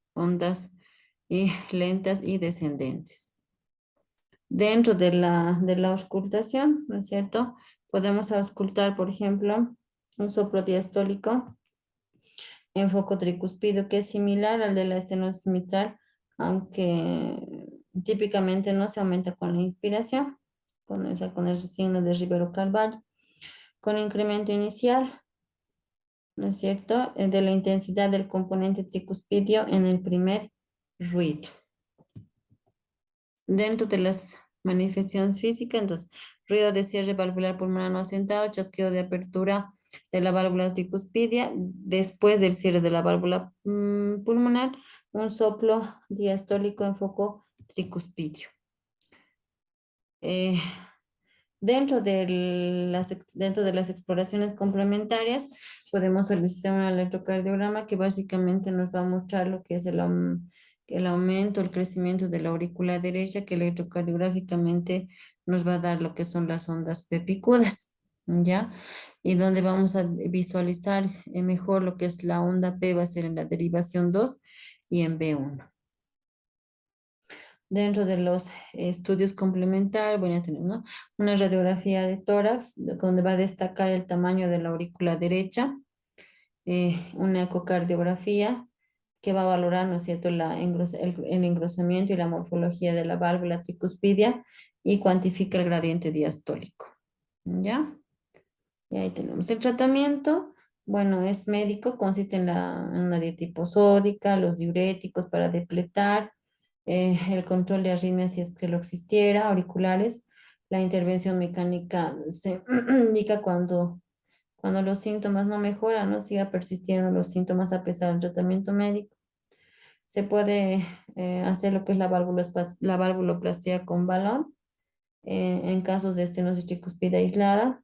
lentas y descendentes. Dentro de la auscultación, ¿no es cierto? Podemos auscultar, por ejemplo, un soplo diastólico en foco tricuspidio que es similar al de la estenosis mitral, aunque típicamente no se aumenta con la inspiración, con el signo de Rivero Carvalho, con incremento inicial, ¿no es cierto?, de la intensidad del componente tricuspidio en el primer ruido. Dentro de las manifestaciones físicas, entonces, ruido de cierre valvular pulmonar no asentado, chasqueo de apertura de la válvula tricuspidia, después del cierre de la válvula pulmonar, un soplo diastólico en foco tricuspidio. Eh, dentro de las exploraciones complementarias, podemos solicitar un electrocardiograma que básicamente nos va a mostrar lo que es el aumento, el crecimiento de la aurícula derecha, que electrocardiográficamente nos va a dar lo que son las ondas pepicudas, ¿ya? Y donde vamos a visualizar mejor lo que es la onda P, va a ser en la derivación 2 y en B1. Dentro de los estudios complementarios, voy a tener, ¿no?, una radiografía de tórax, donde va a destacar el tamaño de la aurícula derecha, una ecocardiografía que va a valorar, ¿no es cierto?, el engrosamiento y la morfología de la válvula tricuspidia y cuantifica el gradiente diastólico. ¿Ya? Y ahí tenemos el tratamiento. Bueno, es médico, consiste en una dieta hiposódica, los diuréticos para depletar, el control de arritmias si es que lo existiera, auriculares. La intervención mecánica se indica cuando los síntomas no mejoran, ¿no? Siga persistiendo los síntomas a pesar del tratamiento médico. Se puede hacer lo que es la valvuloplastia con balón en casos de estenosis tricuspide aislada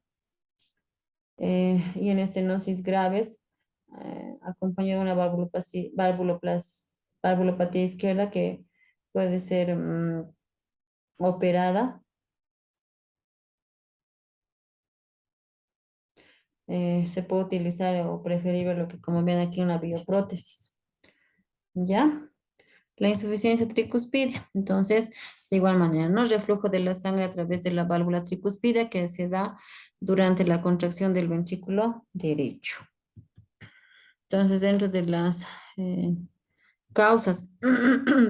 y en estenosis graves, acompañado de una valvulopatía izquierda que puede ser operada. se puede utilizar o preferible lo que como ven aquí una bioprótesis, ¿ya? La insuficiencia tricuspidia, entonces, de igual manera, ¿no? Reflujo de la sangre a través de la válvula tricuspidia que se da durante la contracción del ventrículo derecho. Entonces, dentro de las causas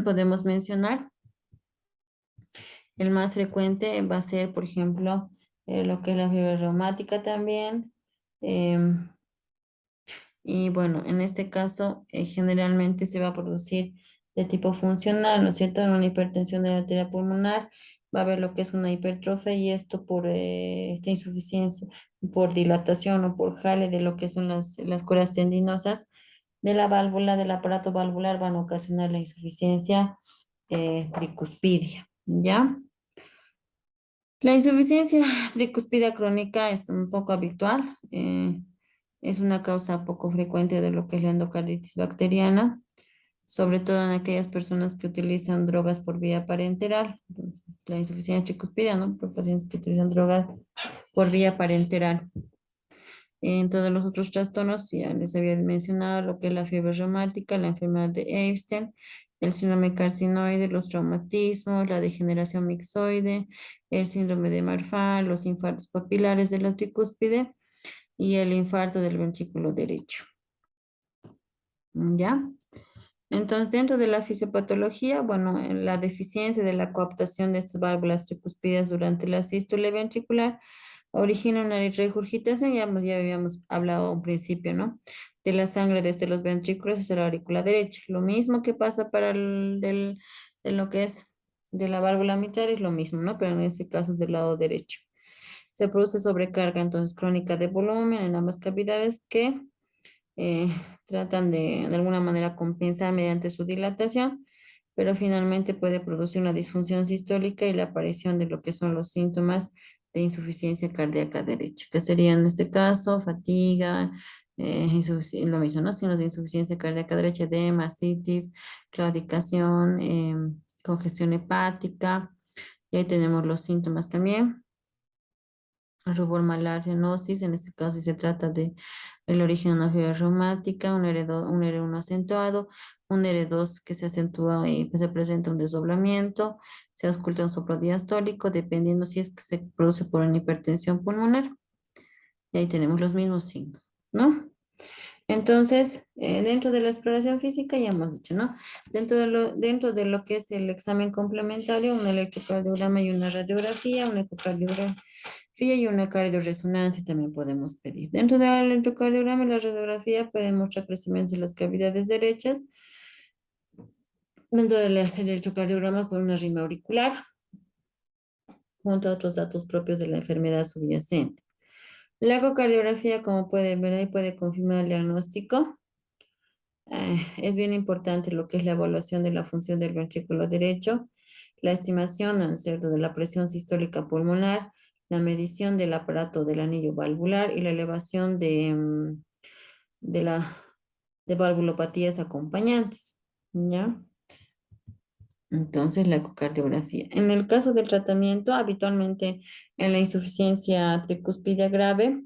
podemos mencionar, el más frecuente va a ser, por ejemplo, lo que es la fiebre reumática también. em, Y bueno, en este caso generalmente se va a producir de tipo funcional, ¿no es cierto? En una hipertensión de la arteria pulmonar va a haber lo que es una hipertrofia y esto por esta insuficiencia, por dilatación o por jale de lo que son las cuerdas tendinosas de la válvula, del aparato valvular, van a ocasionar la insuficiencia tricuspidia, ¿ya? La insuficiencia tricuspida crónica es un poco habitual, es una causa poco frecuente de lo que es la endocarditis bacteriana, sobre todo en aquellas personas que utilizan drogas por vía parenteral. Entonces, la insuficiencia tricuspida, ¿no? Por pacientes que utilizan drogas por vía parenteral. En todos los otros trastornos, ya les había mencionado lo que es la fiebre reumática, la enfermedad de Epstein, el síndrome carcinoide, los traumatismos, la degeneración mixoide, el síndrome de Marfan, los infartos papilares de la tricúspide y el infarto del ventrículo derecho. ¿Ya? Entonces, dentro de la fisiopatología, bueno, en la deficiencia de la coaptación de estas válvulas tricuspidas durante la sístole ventricular origina una regurgitación, ya habíamos hablado a un principio, ¿no? De la sangre desde los ventrículos hacia la aurícula derecha. Lo mismo que pasa para de lo que es de la válvula mitral es lo mismo, ¿no? Pero en este caso del lado derecho. Se produce sobrecarga entonces crónica de volumen en ambas cavidades que eh, tratan de alguna manera compensar mediante su dilatación, pero finalmente puede producir una disfunción sistólica y la aparición de lo que son los síntomas de insuficiencia cardíaca derecha, que serían en este caso fatiga, lo mismo, ¿no? Signos de insuficiencia cardíaca derecha, edema, ascitis, claudicación, congestión hepática, y ahí tenemos los síntomas también. Rubor malar, cianosis, en este caso si se trata de el origen de una fiebre reumática, un R1 acentuado, un R2 que se acentúa y pues, se presenta un desdoblamiento, se ausculta un soplo diastólico, dependiendo si es que se produce por una hipertensión pulmonar. Y ahí tenemos los mismos signos, ¿no? Entonces, dentro de la exploración física ya hemos dicho, ¿no? Dentro de lo que es el examen complementario, un electrocardiograma y una radiografía, un ecocardiograma y una cardioresonancia también podemos pedir. Dentro del electrocardiograma y la radiografía podemos mostrar crecimiento en las cavidades derechas. Dentro del electrocardiograma por una rima auricular, junto a otros datos propios de la enfermedad subyacente. La ecocardiografía, como pueden ver ahí, puede confirmar el diagnóstico. Es bien importante lo que es la evaluación de la función del ventrículo derecho, la estimación, ¿no es cierto?, de la presión sistólica pulmonar, la medición del aparato del anillo valvular y la elevación de la de valvulopatías acompañantes, ¿ya? Entonces, la ecocardiografía. En el caso del tratamiento, habitualmente en la insuficiencia tricuspidia grave,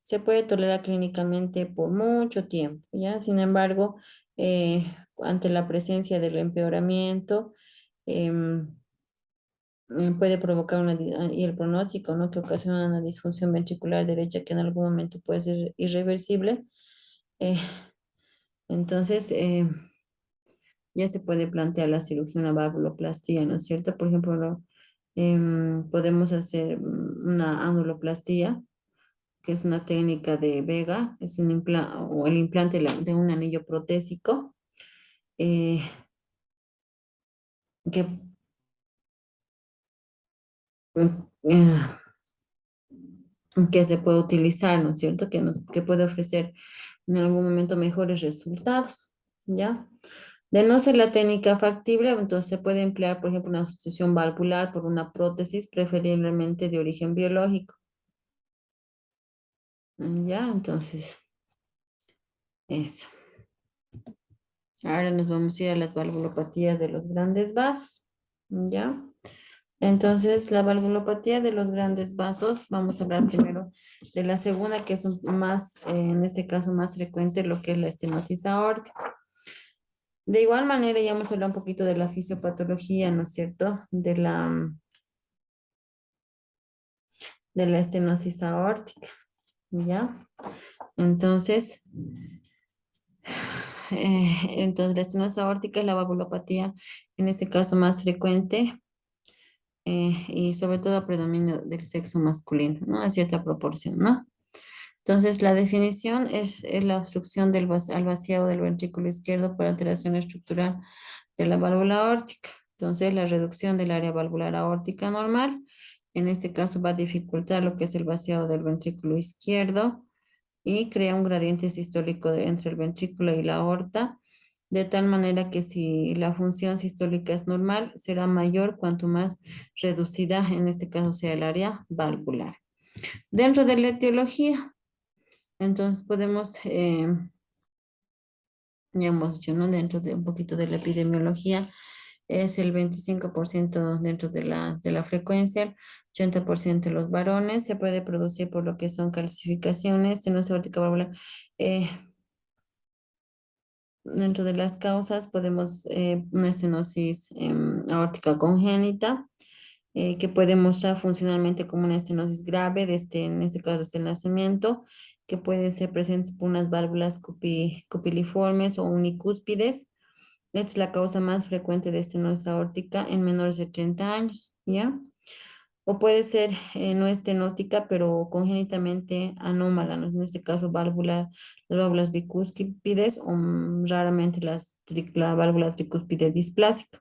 se puede tolerar clínicamente por mucho tiempo, ¿ya? Sin embargo, eh, ante la presencia del empeoramiento, em, puede provocar y el pronóstico, ¿no? Que ocasiona una disfunción ventricular derecha que en algún momento puede ser irreversible. eh, entonces, ya se puede plantear la cirugía, una valvuloplastía, ¿no es cierto? Por ejemplo, podemos hacer una anuloplastía, que es una técnica de Vega, es un implante o el implante de un anillo protésico eh, que, eh, que se puede utilizar, ¿no es cierto? Que puede ofrecer en algún momento mejores resultados, ¿ya? De no ser la técnica factible, entonces se puede emplear, por ejemplo, una sustitución valvular por una prótesis, preferiblemente de origen biológico. Ya, entonces, eso. Ahora nos vamos a ir a las valvulopatías de los grandes vasos. ¿Ya? Entonces, la valvulopatía de los grandes vasos, vamos a hablar primero de la segunda, que es más, en este caso, más frecuente, lo que es la estenosis aórtica. De igual manera, ya hemos hablado un poquito de la fisiopatología, ¿no es cierto? De la estenosis aórtica, ¿ya? Entonces, la estenosis aórtica es la valvulopatía, en este caso, más frecuente y sobre todo a predominio del sexo masculino, ¿no? A cierta proporción, ¿no? Entonces, la definición es la obstrucción al vaciado del ventrículo izquierdo por alteración estructural de la válvula aórtica. Entonces, la reducción del área valvular aórtica normal, en este caso va a dificultar lo que es el vaciado del ventrículo izquierdo y crea un gradiente sistólico entre el ventrículo y la aorta, de tal manera que si la función sistólica es normal, será mayor cuanto más reducida, en este caso, sea el área valvular. Dentro de la etiología, entonces podemos, ya hemos dicho, ¿no? Dentro de un poquito de la epidemiología, es el 25% dentro de la frecuencia, 80% de los varones, se puede producir por lo que son calcificaciones, estenosis aórtica valvular. eh, Dentro de las causas podemos una estenosis aórtica congénita, que puede mostrar funcionalmente como una estenosis grave, en este caso desde el nacimiento, que puede ser presente por unas válvulas cupiliformes o unicúspides. Esta es la causa más frecuente de estenosis aórtica en menores de 30 años, ¿ya? O puede ser no estenótica, pero congénitamente anómala, ¿no? En este caso, las válvulas bicúspides o raramente la válvula tricúspide displásica.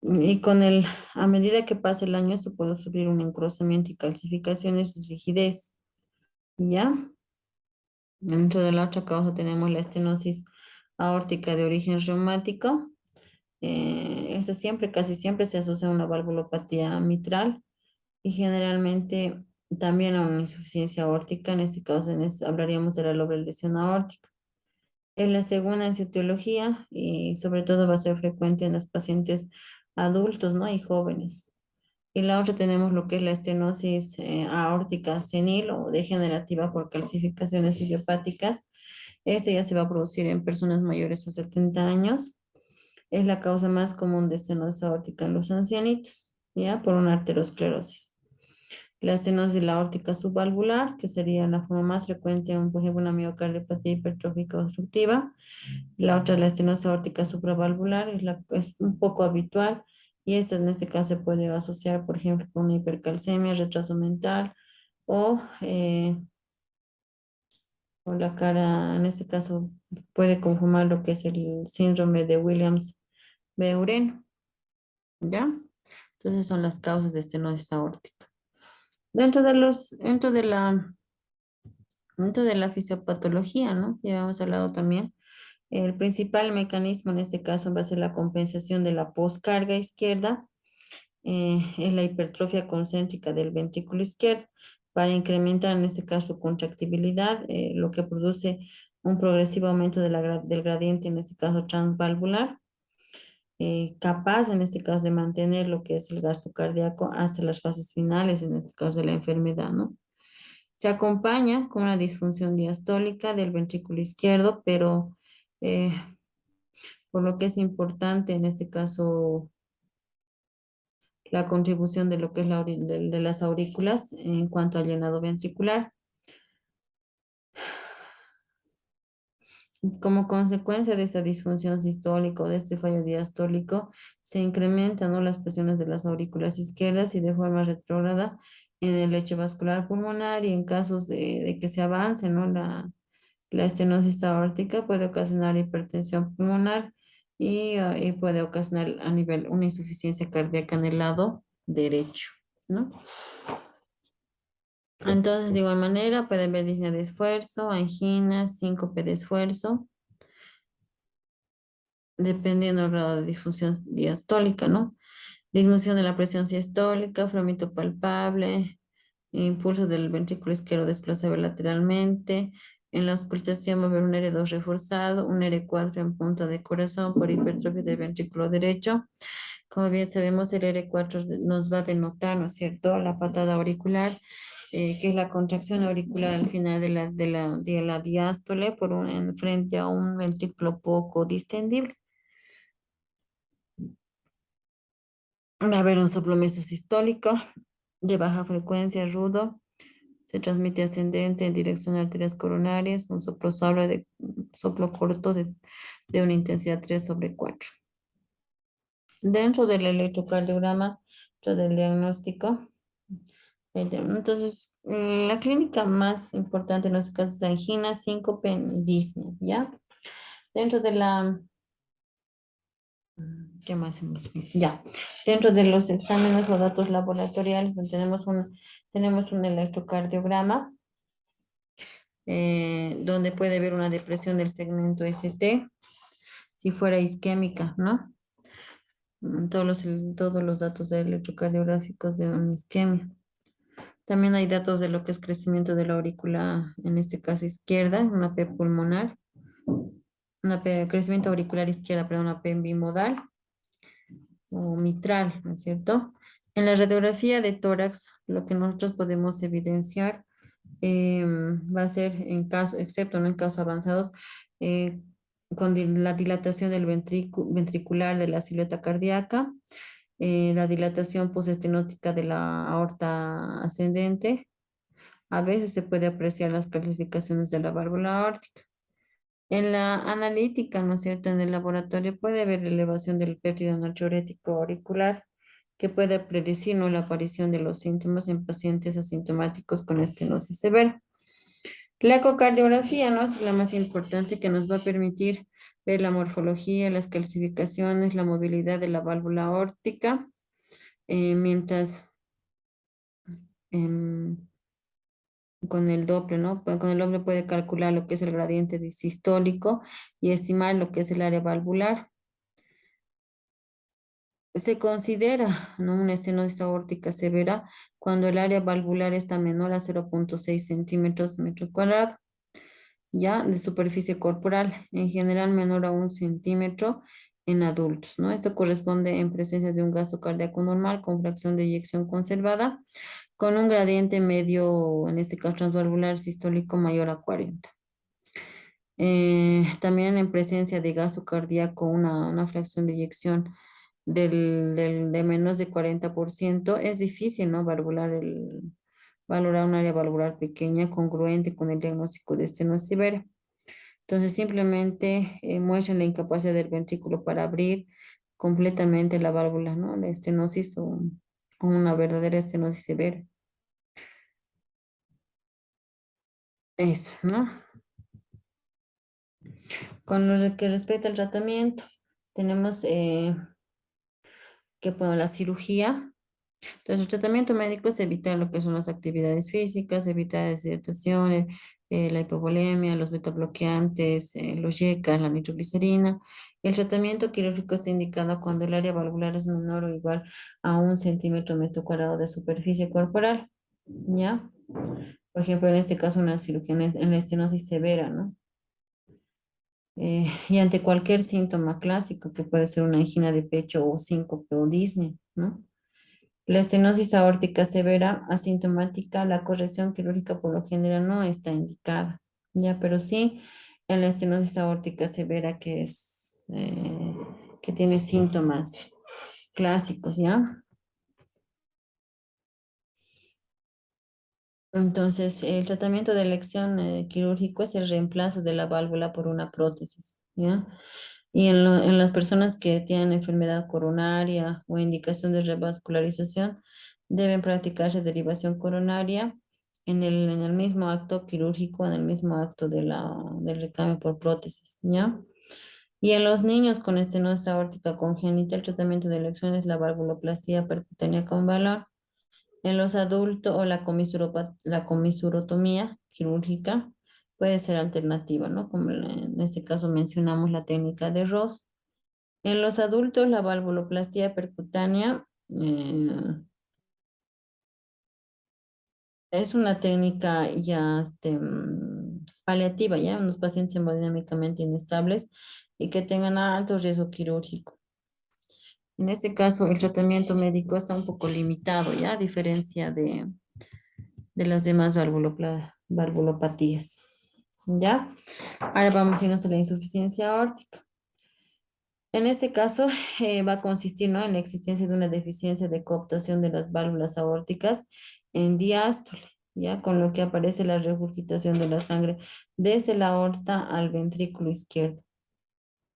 Y a medida que pasa el año, se puede sufrir un engrosamiento y calcificaciones y rigidez, ¿ya? Dentro de la otra causa tenemos la estenosis aórtica de origen reumático. Eso siempre, casi siempre se asocia a una valvulopatía mitral y generalmente también a una insuficiencia aórtica. En este caso, hablaríamos de la doble lesión aórtica. Es la segunda en su etiología y sobre todo va a ser frecuente en los pacientes adultos, ¿no? Y jóvenes. Y la otra tenemos lo que es la estenosis aórtica senil o degenerativa por calcificaciones idiopáticas. Este ya se va a producir en personas mayores a 70 años. Es la causa más común de estenosis aórtica en los ancianitos, ¿ya? Por una arteriosclerosis. La estenosis de la aórtica subvalvular, que sería la forma más frecuente en, por ejemplo, una miocardiopatía hipertrófica obstructiva. La otra, la estenosis aórtica supravalvular, es un poco habitual y esta en este caso se puede asociar, por ejemplo, con una hipercalcemia, retraso mental o, o la cara, en este caso puede conformar lo que es el síndrome de Williams-Beuren, ¿ya? Entonces son las causas de estenosis aórtica. Dentro de la fisiopatología, ¿no? Ya hemos hablado también. El principal mecanismo en este caso va a ser la compensación de la poscarga izquierda, es la hipertrofia concéntrica del ventrículo izquierdo para incrementar en este caso contractibilidad, lo que produce un progresivo aumento del gradiente, en este caso transvalvular, capaz en este caso de mantener lo que es el gasto cardíaco hasta las fases finales, en este caso de la enfermedad, ¿no? Se acompaña con una disfunción diastólica del ventrículo izquierdo, pero eh, por lo que es importante en este caso la contribución de lo que es de las aurículas en cuanto al llenado ventricular. Como consecuencia de esa disfunción sistólica o de este fallo diastólico, se incrementan, ¿no?, las presiones de las aurículas izquierdas y de forma retrógrada en el lecho vascular pulmonar y en casos de que se avance, ¿no?, la estenosis aórtica puede ocasionar hipertensión pulmonar y puede ocasionar a nivel una insuficiencia cardíaca en el lado derecho, ¿no? Entonces, de igual manera, puede haber disnea de esfuerzo, angina, síncope de esfuerzo, dependiendo del grado de disfunción diastólica, ¿no? Disminución de la presión sistólica, flómito palpable, impulso del ventrículo izquierdo desplazable lateralmente. En la auscultación va a haber un R2 reforzado, un R4 en punta de corazón por hipertrofia del ventrículo derecho, Como bien sabemos, el R4 nos va a denotar, ¿no es cierto?, la patada auricular, que es la contracción auricular al final de la diástole frente a un ventrículo poco distendible. Va a haber un soplo mesosistólico de baja frecuencia, rudo. Se transmite ascendente en dirección a arterias coronarias, un soplo corto de una intensidad 3/4. Dentro del electrocardiograma, dentro del diagnóstico, entonces, la clínica más importante en los casos es angina, síncope y disnea, ¿ya? Dentro de la, ¿qué más hemos visto? Ya, dentro de los exámenes o datos laboratoriales, pues, tenemos un electrocardiograma, donde puede haber una depresión del segmento ST, si fuera isquémica, ¿no? Todos los datos electrocardiográficos de una isquemia. También hay datos de lo que es crecimiento de la aurícula, en este caso izquierda, una P pulmonar, crecimiento auricular izquierda, pero una P bimodal o mitral, ¿no es cierto? En la radiografía de tórax, lo que nosotros podemos evidenciar va a ser excepto ¿no? en casos avanzados, eh, con la dilatación del ventricular de la silueta cardíaca, la dilatación postestenótica de la aorta ascendente. A veces se puede apreciar las calcificaciones de la válvula aórtica. En la analítica, ¿no es cierto? En el laboratorio puede haber elevación del péptido natriurético auricular, que puede predecir, ¿no?, la aparición de los síntomas en pacientes asintomáticos con estenosis severa. La ecocardiografía, ¿no?, es la más importante, que nos va a permitir ver la morfología, las calcificaciones, la movilidad de la válvula aórtica, mientras em, con el Doppler, ¿no? Con el Doppler puede calcular lo que es el gradiente sistólico y estimar lo que es el área valvular. Se considera, ¿no?, una estenosis aórtica severa cuando el área valvular está menor a 0,6 centímetros metro cuadrado, ya, de superficie corporal, en general menor a 1 centímetro en adultos, ¿no? Esto corresponde en presencia de un gasto cardíaco normal con fracción de eyección conservada, con un gradiente medio, en este caso transvalvular sistólico, mayor a 40. También en presencia de gasto cardíaco, una fracción de eyección de menos de 40%, es difícil, ¿no?, valorar un área valvular pequeña congruente con el diagnóstico de estenosis severa. Entonces, simplemente muestran la incapacidad del ventrículo para abrir completamente la válvula, ¿no? La estenosis o una verdadera estenosis severa. Eso, ¿no? Con lo que respecta al tratamiento, tenemos bueno, la cirugía. Entonces, el tratamiento médico es evitar lo que son las actividades físicas, evitar deshidratación, la hipovolemia, los betabloqueantes, los YECA, la nitroglicerina. El tratamiento quirúrgico está indicado cuando el área valvular es menor o igual a 1 centímetro metro cuadrado de superficie corporal, ¿ya? Por ejemplo, en este caso, una cirugía en la estenosis severa, ¿no? Y ante cualquier síntoma clásico, que puede ser una angina de pecho o síncope o disnea, ¿no? La estenosis aórtica severa asintomática, la corrección quirúrgica por lo general no está indicada, ya, pero sí en la estenosis aórtica severa, que tiene síntomas clásicos, ¿ya? Entonces, el tratamiento de elección quirúrgico es el reemplazo de la válvula por una prótesis, ¿ya? Y en las personas que tienen enfermedad coronaria o indicación de revascularización, deben practicarse derivación coronaria en el mismo acto quirúrgico, en el mismo acto del recambio por prótesis, ¿ya? Y en los niños con estenosis aórtica congénita, el tratamiento de elección es la valvuloplastia percutánea con valor. En los adultos, o la comisurotomía quirúrgica puede ser alternativa, ¿no? Como en este caso mencionamos la técnica de Ross. En los adultos, la valvuloplastia percutánea es una técnica ya paliativa, ya unos pacientes hemodinámicamente inestables y que tengan alto riesgo quirúrgico. En este caso, el tratamiento médico está un poco limitado, ¿ya? A diferencia de las demás valvulopatías, ¿ya? Ahora vamos a irnos a la insuficiencia aórtica. En este caso, va a consistir, ¿no?, en la existencia de una deficiencia de cooptación de las válvulas aórticas en diástole, ¿ya? Con lo que aparece la regurgitación de la sangre desde la aorta al ventrículo izquierdo.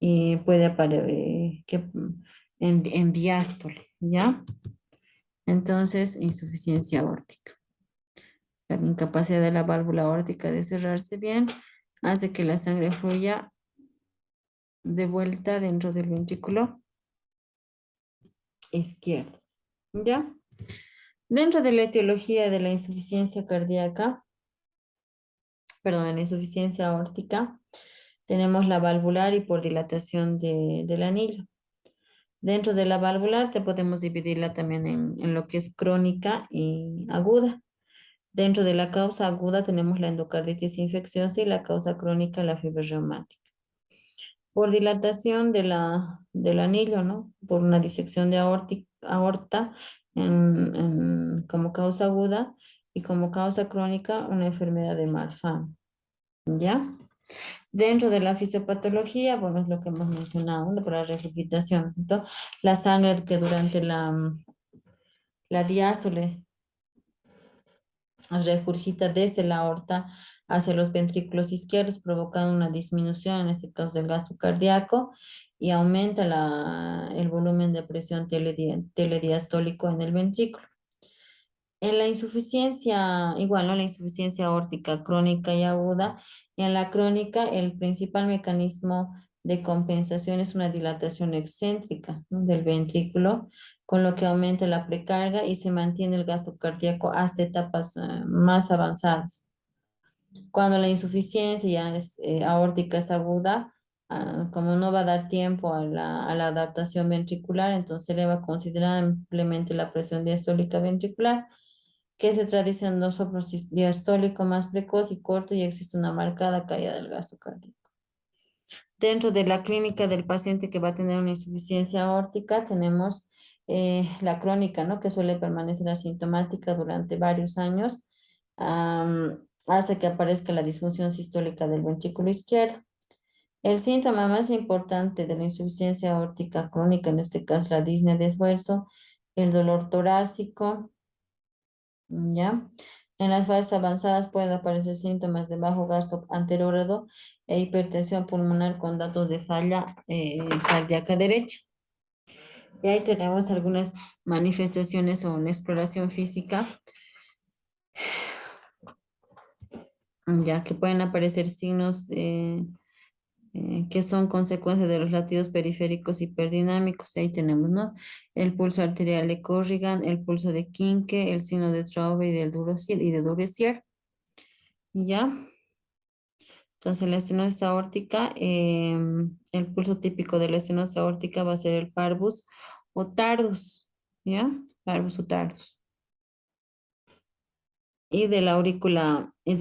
Y puede aparecer en diástole, ¿ya? Entonces, insuficiencia aórtica. La incapacidad de la válvula aórtica de cerrarse bien hace que la sangre fluya de vuelta dentro del ventrículo izquierdo, ¿ya? Dentro de la etiología de la insuficiencia cardíaca, perdón, de la insuficiencia aórtica, tenemos la valvular y por dilatación del anillo. Dentro de la valvular te podemos dividirla también en lo que es crónica y aguda. Dentro de la causa aguda tenemos la endocarditis infecciosa y la causa crónica la fiebre reumática. Por dilatación del anillo, ¿no? Por una disección de aorta como causa aguda y como causa crónica una enfermedad de Marfan, ¿ya? Dentro de la fisiopatología, bueno, es lo que hemos mencionado, ¿no? Por la regurgitación, ¿no? La sangre que durante la diástole regurgita desde la aorta hacia los ventrículos izquierdos, provocando una disminución, en este caso del gasto cardíaco, y aumenta el volumen de presión telediastólico en el ventrículo. En la insuficiencia, igual, ¿no? La insuficiencia aórtica crónica y aguda. En la crónica, el principal mecanismo de compensación es una dilatación excéntrica, ¿no?, del ventrículo, con lo que aumenta la precarga y se mantiene el gasto cardíaco hasta etapas más avanzadas. Cuando la insuficiencia ya aórtica es aguda, como no va a dar tiempo a la adaptación ventricular, entonces eleva considerablemente la presión diastólica ventricular, que se traduce en un soplo diastólico más precoz y corto, y existe una marcada caída del gasto cardíaco. Dentro de la clínica del paciente que va a tener una insuficiencia aórtica, tenemos la crónica, ¿no?, que suele permanecer asintomática durante varios años, hasta que aparezca la disfunción sistólica del ventrículo izquierdo. El síntoma más importante de la insuficiencia aórtica crónica, en este caso la disnea de esfuerzo, el dolor torácico, ¿ya? En las fases avanzadas pueden aparecer síntomas de bajo gasto anterógrado e hipertensión pulmonar con datos de falla cardíaca derecha. Y ahí tenemos algunas manifestaciones o una exploración física, ya que pueden aparecer signos que son consecuencias de los latidos periféricos hiperdinámicos. Ahí tenemos, ¿no?, el pulso arterial de Corrigan, el pulso de Quincke, el signo de Traube y de Duressier, ¿ya? Entonces, la estenosis aórtica, el pulso típico de la estenosis aórtica va a ser el parvus o tardus, ¿ya? Parvus o tardus. Y de la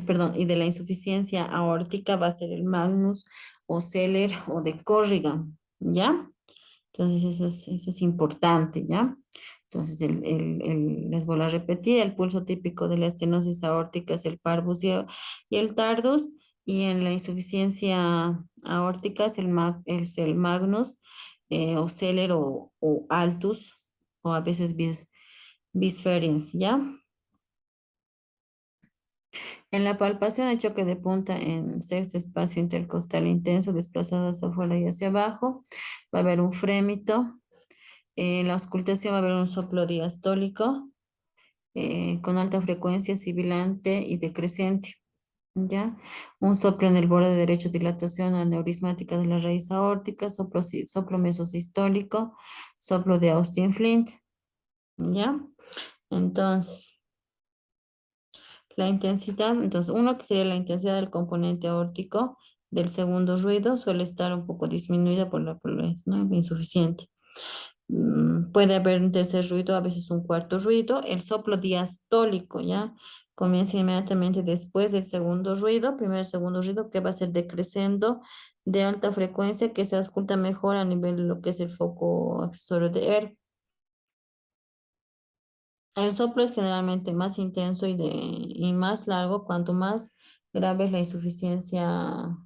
perdón, y de la insuficiencia aórtica va a ser el magnus o Seller o de Corrigan, ¿ya? Entonces, eso es importante, ¿ya? Entonces, les vuelvo a repetir, el pulso típico de la estenosis aórtica es el parvus y el tardus, y en la insuficiencia aórtica es el magnus, o Seller o altus, o a veces bisferens, ¿ya? En la palpación de choque de punta en sexto espacio intercostal intenso, desplazado hacia afuera y hacia abajo, va a haber un frémito. En la auscultación va a haber un soplo diastólico con alta frecuencia, sibilante y decreciente, ¿ya? Un soplo en el borde derecho, dilatación aneurismática de la raíz aórtica, soplo mesosistólico, soplo de Austin Flint, ¿ya? Entonces, la intensidad, entonces, uno que sería la intensidad del componente aórtico del segundo ruido suele estar un poco disminuida ¿no?, insuficiente. Puede haber un tercer ruido, a veces un cuarto ruido, el soplo diastólico, ¿ya? Comienza inmediatamente después del segundo ruido, primer segundo ruido que va a ser decreciendo de alta frecuencia que se ausculta mejor a nivel de lo que es el foco accesorio de ER. El soplo es generalmente más intenso y más largo cuanto más grave es la insuficiencia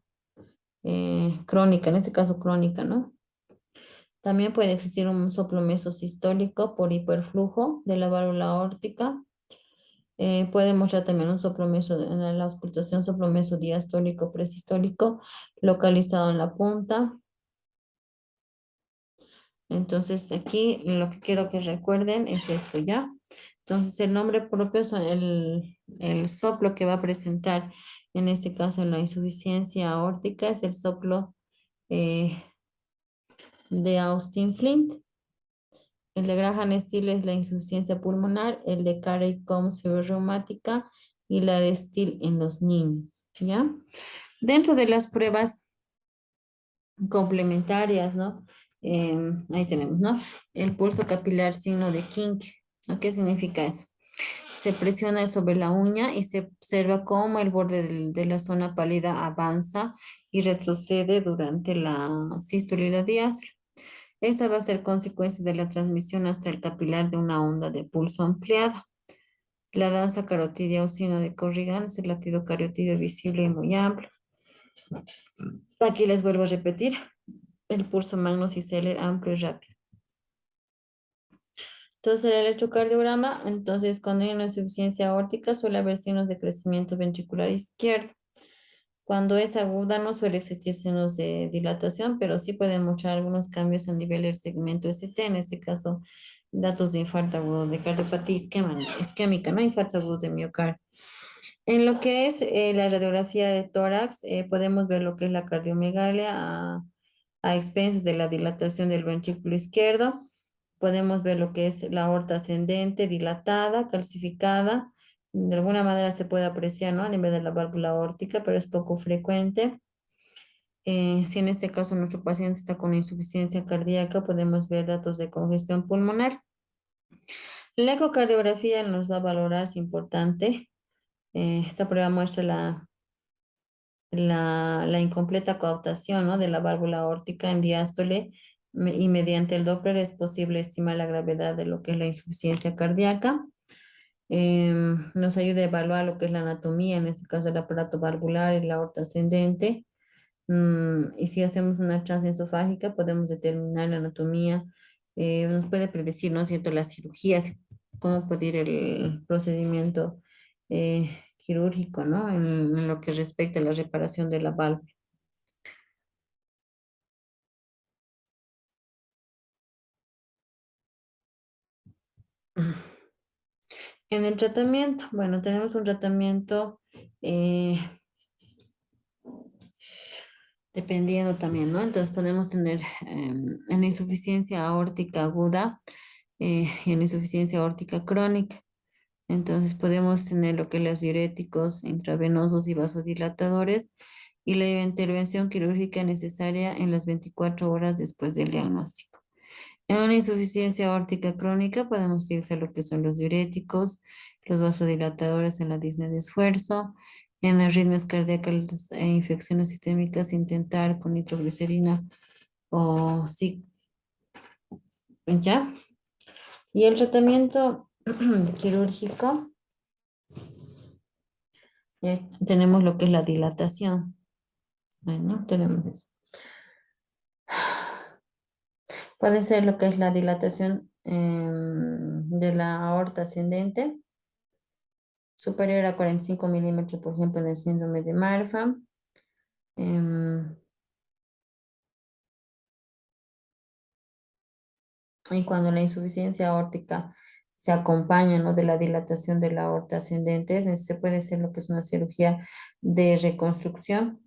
crónica, en este caso crónica, ¿no? También puede existir un soplo mesosistólico por hiperflujo de la válvula aórtica. Puede mostrar también un soplo meso, en la auscultación soplo mesodiastólico presistólico localizado en la punta. Entonces aquí lo que quiero que recuerden es esto, ¿ya? Entonces el nombre propio son el soplo que va a presentar, en este caso la insuficiencia aórtica, es el soplo eh, de Austin Flint. El de Graham Steele es la insuficiencia pulmonar, el de Carey Combs reumática y la de Steele en los niños, ¿ya? Dentro de las pruebas complementarias, ¿no? Ahí tenemos, ¿no? El pulso capilar signo de Kink, ¿no? ¿Qué significa eso? Se presiona sobre la uña y se observa cómo el borde de la zona pálida avanza y retrocede durante la sístole y la diástole. Esa va a ser consecuencia de la transmisión hasta el capilar de una onda de pulso ampliada. La danza carotidia o sino de Corrigan es el latido carotidio visible y muy amplio. Aquí les vuelvo a repetir, el pulso Magnus y Celer amplio y rápido. Entonces, el electrocardiograma, entonces, cuando hay una insuficiencia aórtica, suele haber signos de crecimiento ventricular izquierdo. Cuando es aguda, no suele existir signos de dilatación, pero sí pueden mostrar algunos cambios a nivel del segmento ST, en este caso, datos de infarto agudo de cardiopatía isquémica, no infarto agudo de miocardio. En lo que es la radiografía de tórax, podemos ver lo que es la cardiomegalia a expensas de la dilatación del ventrículo izquierdo. Podemos ver lo que es la aorta ascendente, dilatada, calcificada. De alguna manera se puede apreciar, ¿no? A nivel de la válvula aórtica, pero es poco frecuente. Si en este caso nuestro paciente está con insuficiencia cardíaca, podemos ver datos de congestión pulmonar. La ecocardiografía nos va a valorar, es importante. Esta prueba muestra la incompleta coaptación, ¿no? De la válvula aórtica en diástole y mediante el Doppler es posible estimar la gravedad de lo que es la insuficiencia cardíaca. Nos ayuda a evaluar lo que es la anatomía, en este caso el aparato valvular y la aorta ascendente. Y si hacemos una transesofágica, podemos determinar la anatomía. Nos puede predecir, ¿no es cierto?, las cirugías, cómo puede ir el procedimiento quirúrgico, ¿no? En lo que respecta a la reparación de la válvula. En el tratamiento, bueno, tenemos un tratamiento eh, dependiendo también, ¿no? Entonces podemos tener en insuficiencia aórtica aguda y en insuficiencia aórtica crónica. Entonces podemos tener lo que es los diuréticos intravenosos y vasodilatadores y la intervención quirúrgica necesaria en las 24 horas después del diagnóstico. En una insuficiencia aórtica crónica podemos utilizar lo que son los diuréticos, los vasodilatadores en la disnea de esfuerzo, en arritmias cardíacas e infecciones sistémicas, intentar con nitroglicerina o sí, ¿ya? Y el tratamiento quirúrgico, tenemos lo que es la dilatación. Bueno, tenemos eso. Puede ser lo que es la dilatación de la aorta ascendente, superior a 45 milímetros, por ejemplo, en el síndrome de Marfan. em, y cuando la insuficiencia aórtica se acompaña, ¿no?, de la dilatación de la aorta ascendente, se puede hacer lo que es una cirugía de reconstrucción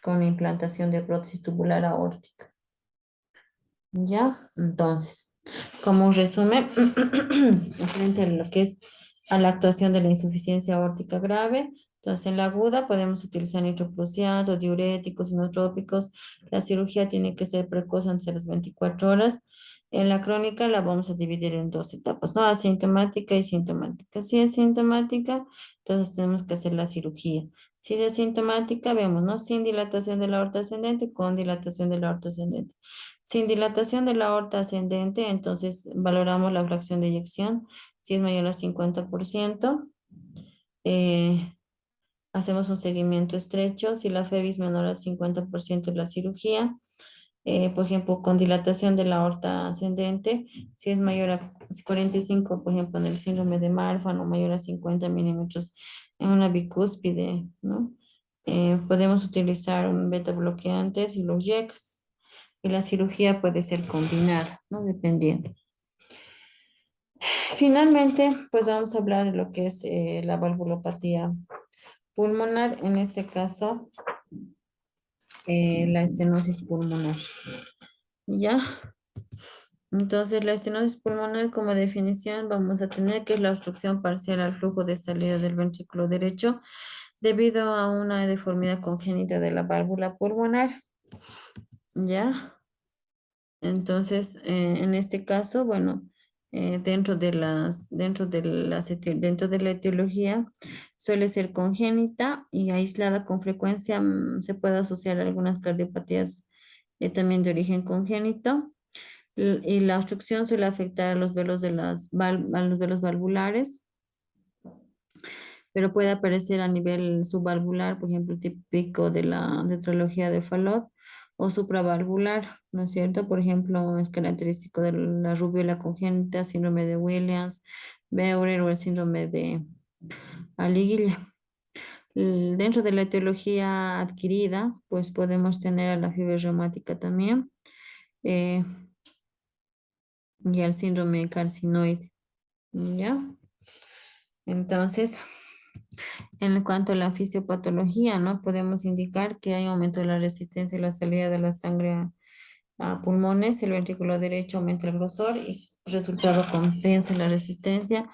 con implantación de prótesis tubular aórtica. ¿Ya? Entonces, como un resumen, frente a lo que es a la actuación de la insuficiencia aórtica grave, entonces en la aguda podemos utilizar nitroprusiato, diuréticos, inotrópicos. La cirugía tiene que ser precoz antes de las 24 horas. En la crónica la vamos a dividir en dos etapas, ¿no? Asintomática y sintomática. Si es sintomática, entonces tenemos que hacer la cirugía. Si es asintomática, vemos, ¿no? Sin dilatación de la aorta ascendente, con dilatación de la aorta ascendente. Sin dilatación de la aorta ascendente, entonces valoramos la fracción de eyección. Si es mayor al 50%, eh, hacemos un seguimiento estrecho. Si la FEBI es menor al 50%, la cirugía. Por ejemplo, con dilatación de la aorta ascendente, si es mayor a 45, por ejemplo, en el síndrome de Marfan o mayor a 50 milímetros en una bicúspide, ¿no? Podemos utilizar un beta bloqueantes y los YECs. Y la cirugía puede ser combinada, ¿no? Dependiendo. Finalmente, pues vamos a hablar de lo que es la valvulopatía pulmonar, en este caso, la estenosis pulmonar. ¿Ya? Entonces, la estenosis pulmonar, como definición, vamos a tener que es la obstrucción parcial al flujo de salida del ventrículo derecho debido a una deformidad congénita de la válvula pulmonar. ¿Ya? Entonces, en este caso, bueno, dentro de la etiología suele ser congénita y aislada con frecuencia. Se puede asociar a algunas cardiopatías también de origen congénito. Y la obstrucción suele afectar a los velos a los velos valvulares, pero puede aparecer a nivel subvalvular, por ejemplo, típico de la tetralogía de Fallot, o supravalvular, ¿no es cierto? Por ejemplo, es característico de la rubiola congénita, síndrome de Williams, Beurer o el síndrome de Aliguilla. Dentro de la etiología adquirida, pues podemos tener a la fiebre reumática también, eh, y al síndrome carcinoide, ¿ya? Entonces, en cuanto a la fisiopatología, ¿no? Podemos indicar que hay aumento de la resistencia y la salida de la sangre a pulmones, el ventrículo derecho aumenta el grosor y resultado compensa la resistencia,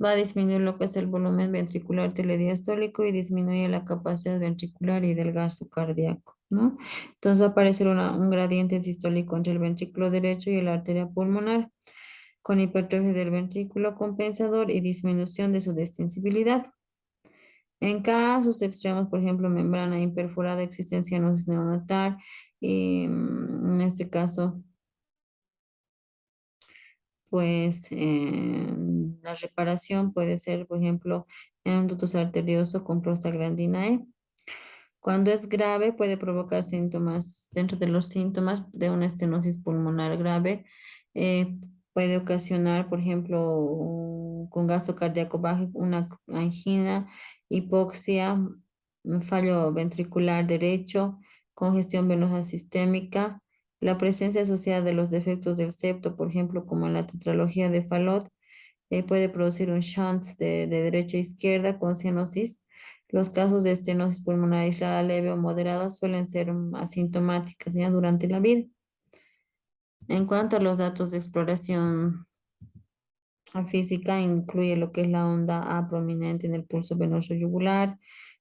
va a disminuir lo que es el volumen ventricular telediastólico y disminuye la capacidad ventricular y del gasto cardíaco, ¿no? Entonces va a aparecer un gradiente sistólico entre el ventrículo derecho y la arteria pulmonar, con hipertrofia del ventrículo compensador y disminución de su distensibilidad. En casos extremos, por ejemplo, membrana imperforada, existencia cianosis neonatal, y en este caso, pues la reparación puede ser, por ejemplo, en un ductus arterioso con prostaglandina E. Cuando es grave, puede provocar síntomas, dentro de los síntomas de una estenosis pulmonar grave, puede ocasionar, por ejemplo, con gasto cardíaco bajo, una angina, hipoxia, un fallo ventricular derecho, congestión venosa sistémica, la presencia asociada de los defectos del septo, por ejemplo, como en la tetralogía de Fallot, puede producir un shunt de derecha a izquierda con cianosis. Los casos de estenosis pulmonar aislada leve o moderada suelen ser asintomáticas ya durante la vida. En cuanto a los datos de exploración física, incluye lo que es la onda A prominente en el pulso venoso yugular,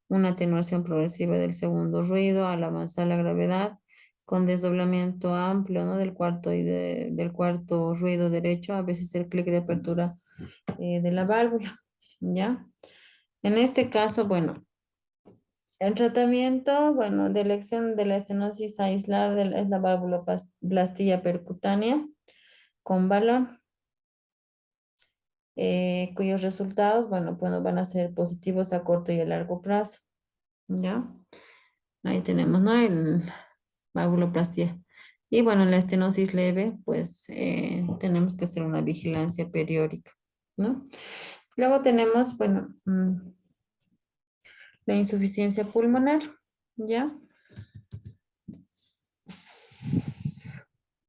una atenuación progresiva del segundo ruido al avanzar la gravedad, con desdoblamiento amplio, ¿no? Del cuarto ruido derecho, a veces el clic de apertura de la válvula, ¿ya? En este caso, bueno, el tratamiento, bueno, de elección de la estenosis aislada es la válvuloplastía percutánea con balón, cuyos resultados, bueno, pues van a ser positivos a corto y a largo plazo, ¿ya? Ahí tenemos, ¿no? El válvuloplastía. Y bueno, en la estenosis leve, pues tenemos que hacer una vigilancia periódica, ¿no? Luego tenemos, bueno, la insuficiencia pulmonar, ¿ya?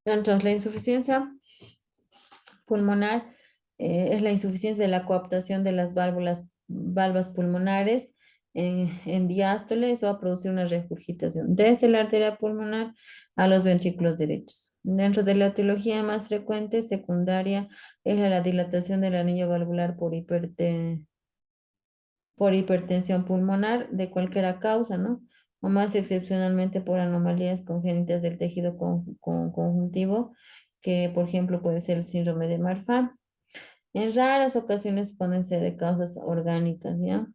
Entonces, la insuficiencia pulmonar es la insuficiencia de la coaptación de las valvas pulmonares en diástole. Eso va a producir una regurgitación desde la arteria pulmonar a los ventrículos derechos. Dentro de la etiología más frecuente, secundaria, es la dilatación del anillo valvular por hipertensión pulmonar de cualquier causa, ¿no? O más excepcionalmente por anomalías congénitas del tejido conjuntivo, que por ejemplo puede ser el síndrome de Marfan. En raras ocasiones pueden ser de causas orgánicas, ¿ya?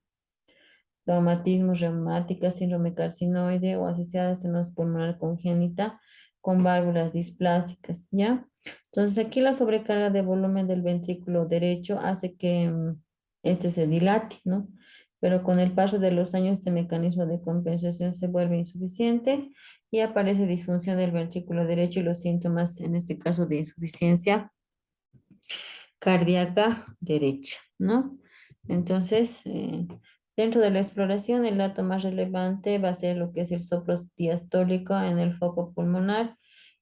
Traumatismo reumática, síndrome carcinoide o asociada a estenosis pulmonar congénita con válvulas displásicas, ¿ya? Entonces aquí la sobrecarga de volumen del ventrículo derecho hace que este se dilate, ¿no? Pero con el paso de los años este mecanismo de compensación se vuelve insuficiente y aparece disfunción del ventrículo derecho y los síntomas, en este caso de insuficiencia cardíaca derecha, ¿no? Entonces, dentro de la exploración, el dato más relevante va a ser lo que es el soplo diastólico en el foco pulmonar,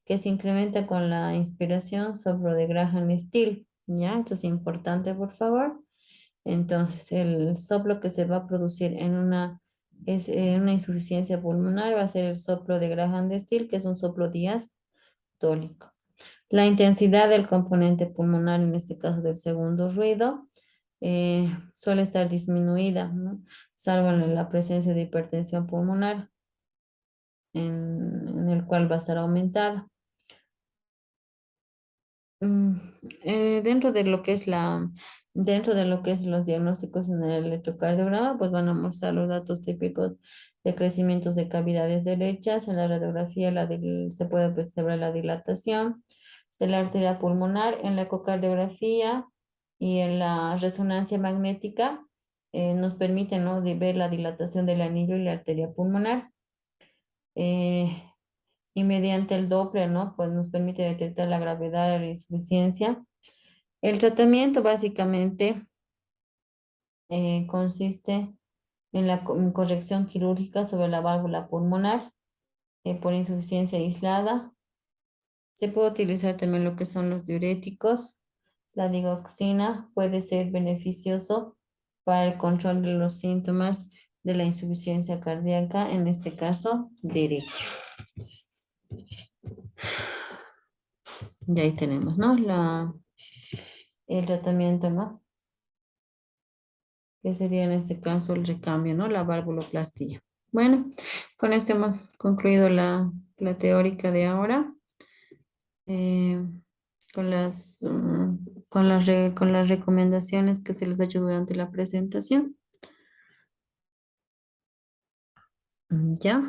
que se incrementa con la inspiración, soplo de Graham Still, ¿ya? Esto es importante, por favor. Entonces, el soplo que se va a producir una insuficiencia pulmonar va a ser el soplo de Graham Still, que es un soplo diastólico. La intensidad del componente pulmonar, en este caso del segundo ruido, suele estar disminuida, ¿no? Salvo en la presencia de hipertensión pulmonar, en el cual va a estar aumentada. Mm, dentro de lo que es dentro de lo que es los diagnósticos en el electrocardiograma, pues van a mostrar los datos típicos de crecimientos de cavidades derechas. En la radiografía se puede observar la dilatación de la arteria pulmonar. En la ecocardiografía y en la resonancia magnética nos permite, ¿no?, de ver la dilatación del anillo y la arteria pulmonar. Eh, y mediante el Doppler, ¿no? Pues nos permite detectar la gravedad de la insuficiencia. El tratamiento básicamente consiste en la corrección quirúrgica sobre la válvula pulmonar por insuficiencia aislada. Se puede utilizar también lo que son los diuréticos. La digoxina puede ser beneficioso para el control de los síntomas de la insuficiencia cardíaca, en este caso derecho. Y ahí tenemos, ¿no? El tratamiento, ¿no? Que sería en este caso el recambio, ¿no? La valvuloplastía. Bueno, con esto hemos concluido la teórica de ahora, eh, con las recomendaciones que se les ha hecho durante la presentación. Ya,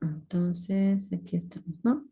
entonces aquí estamos, ¿no?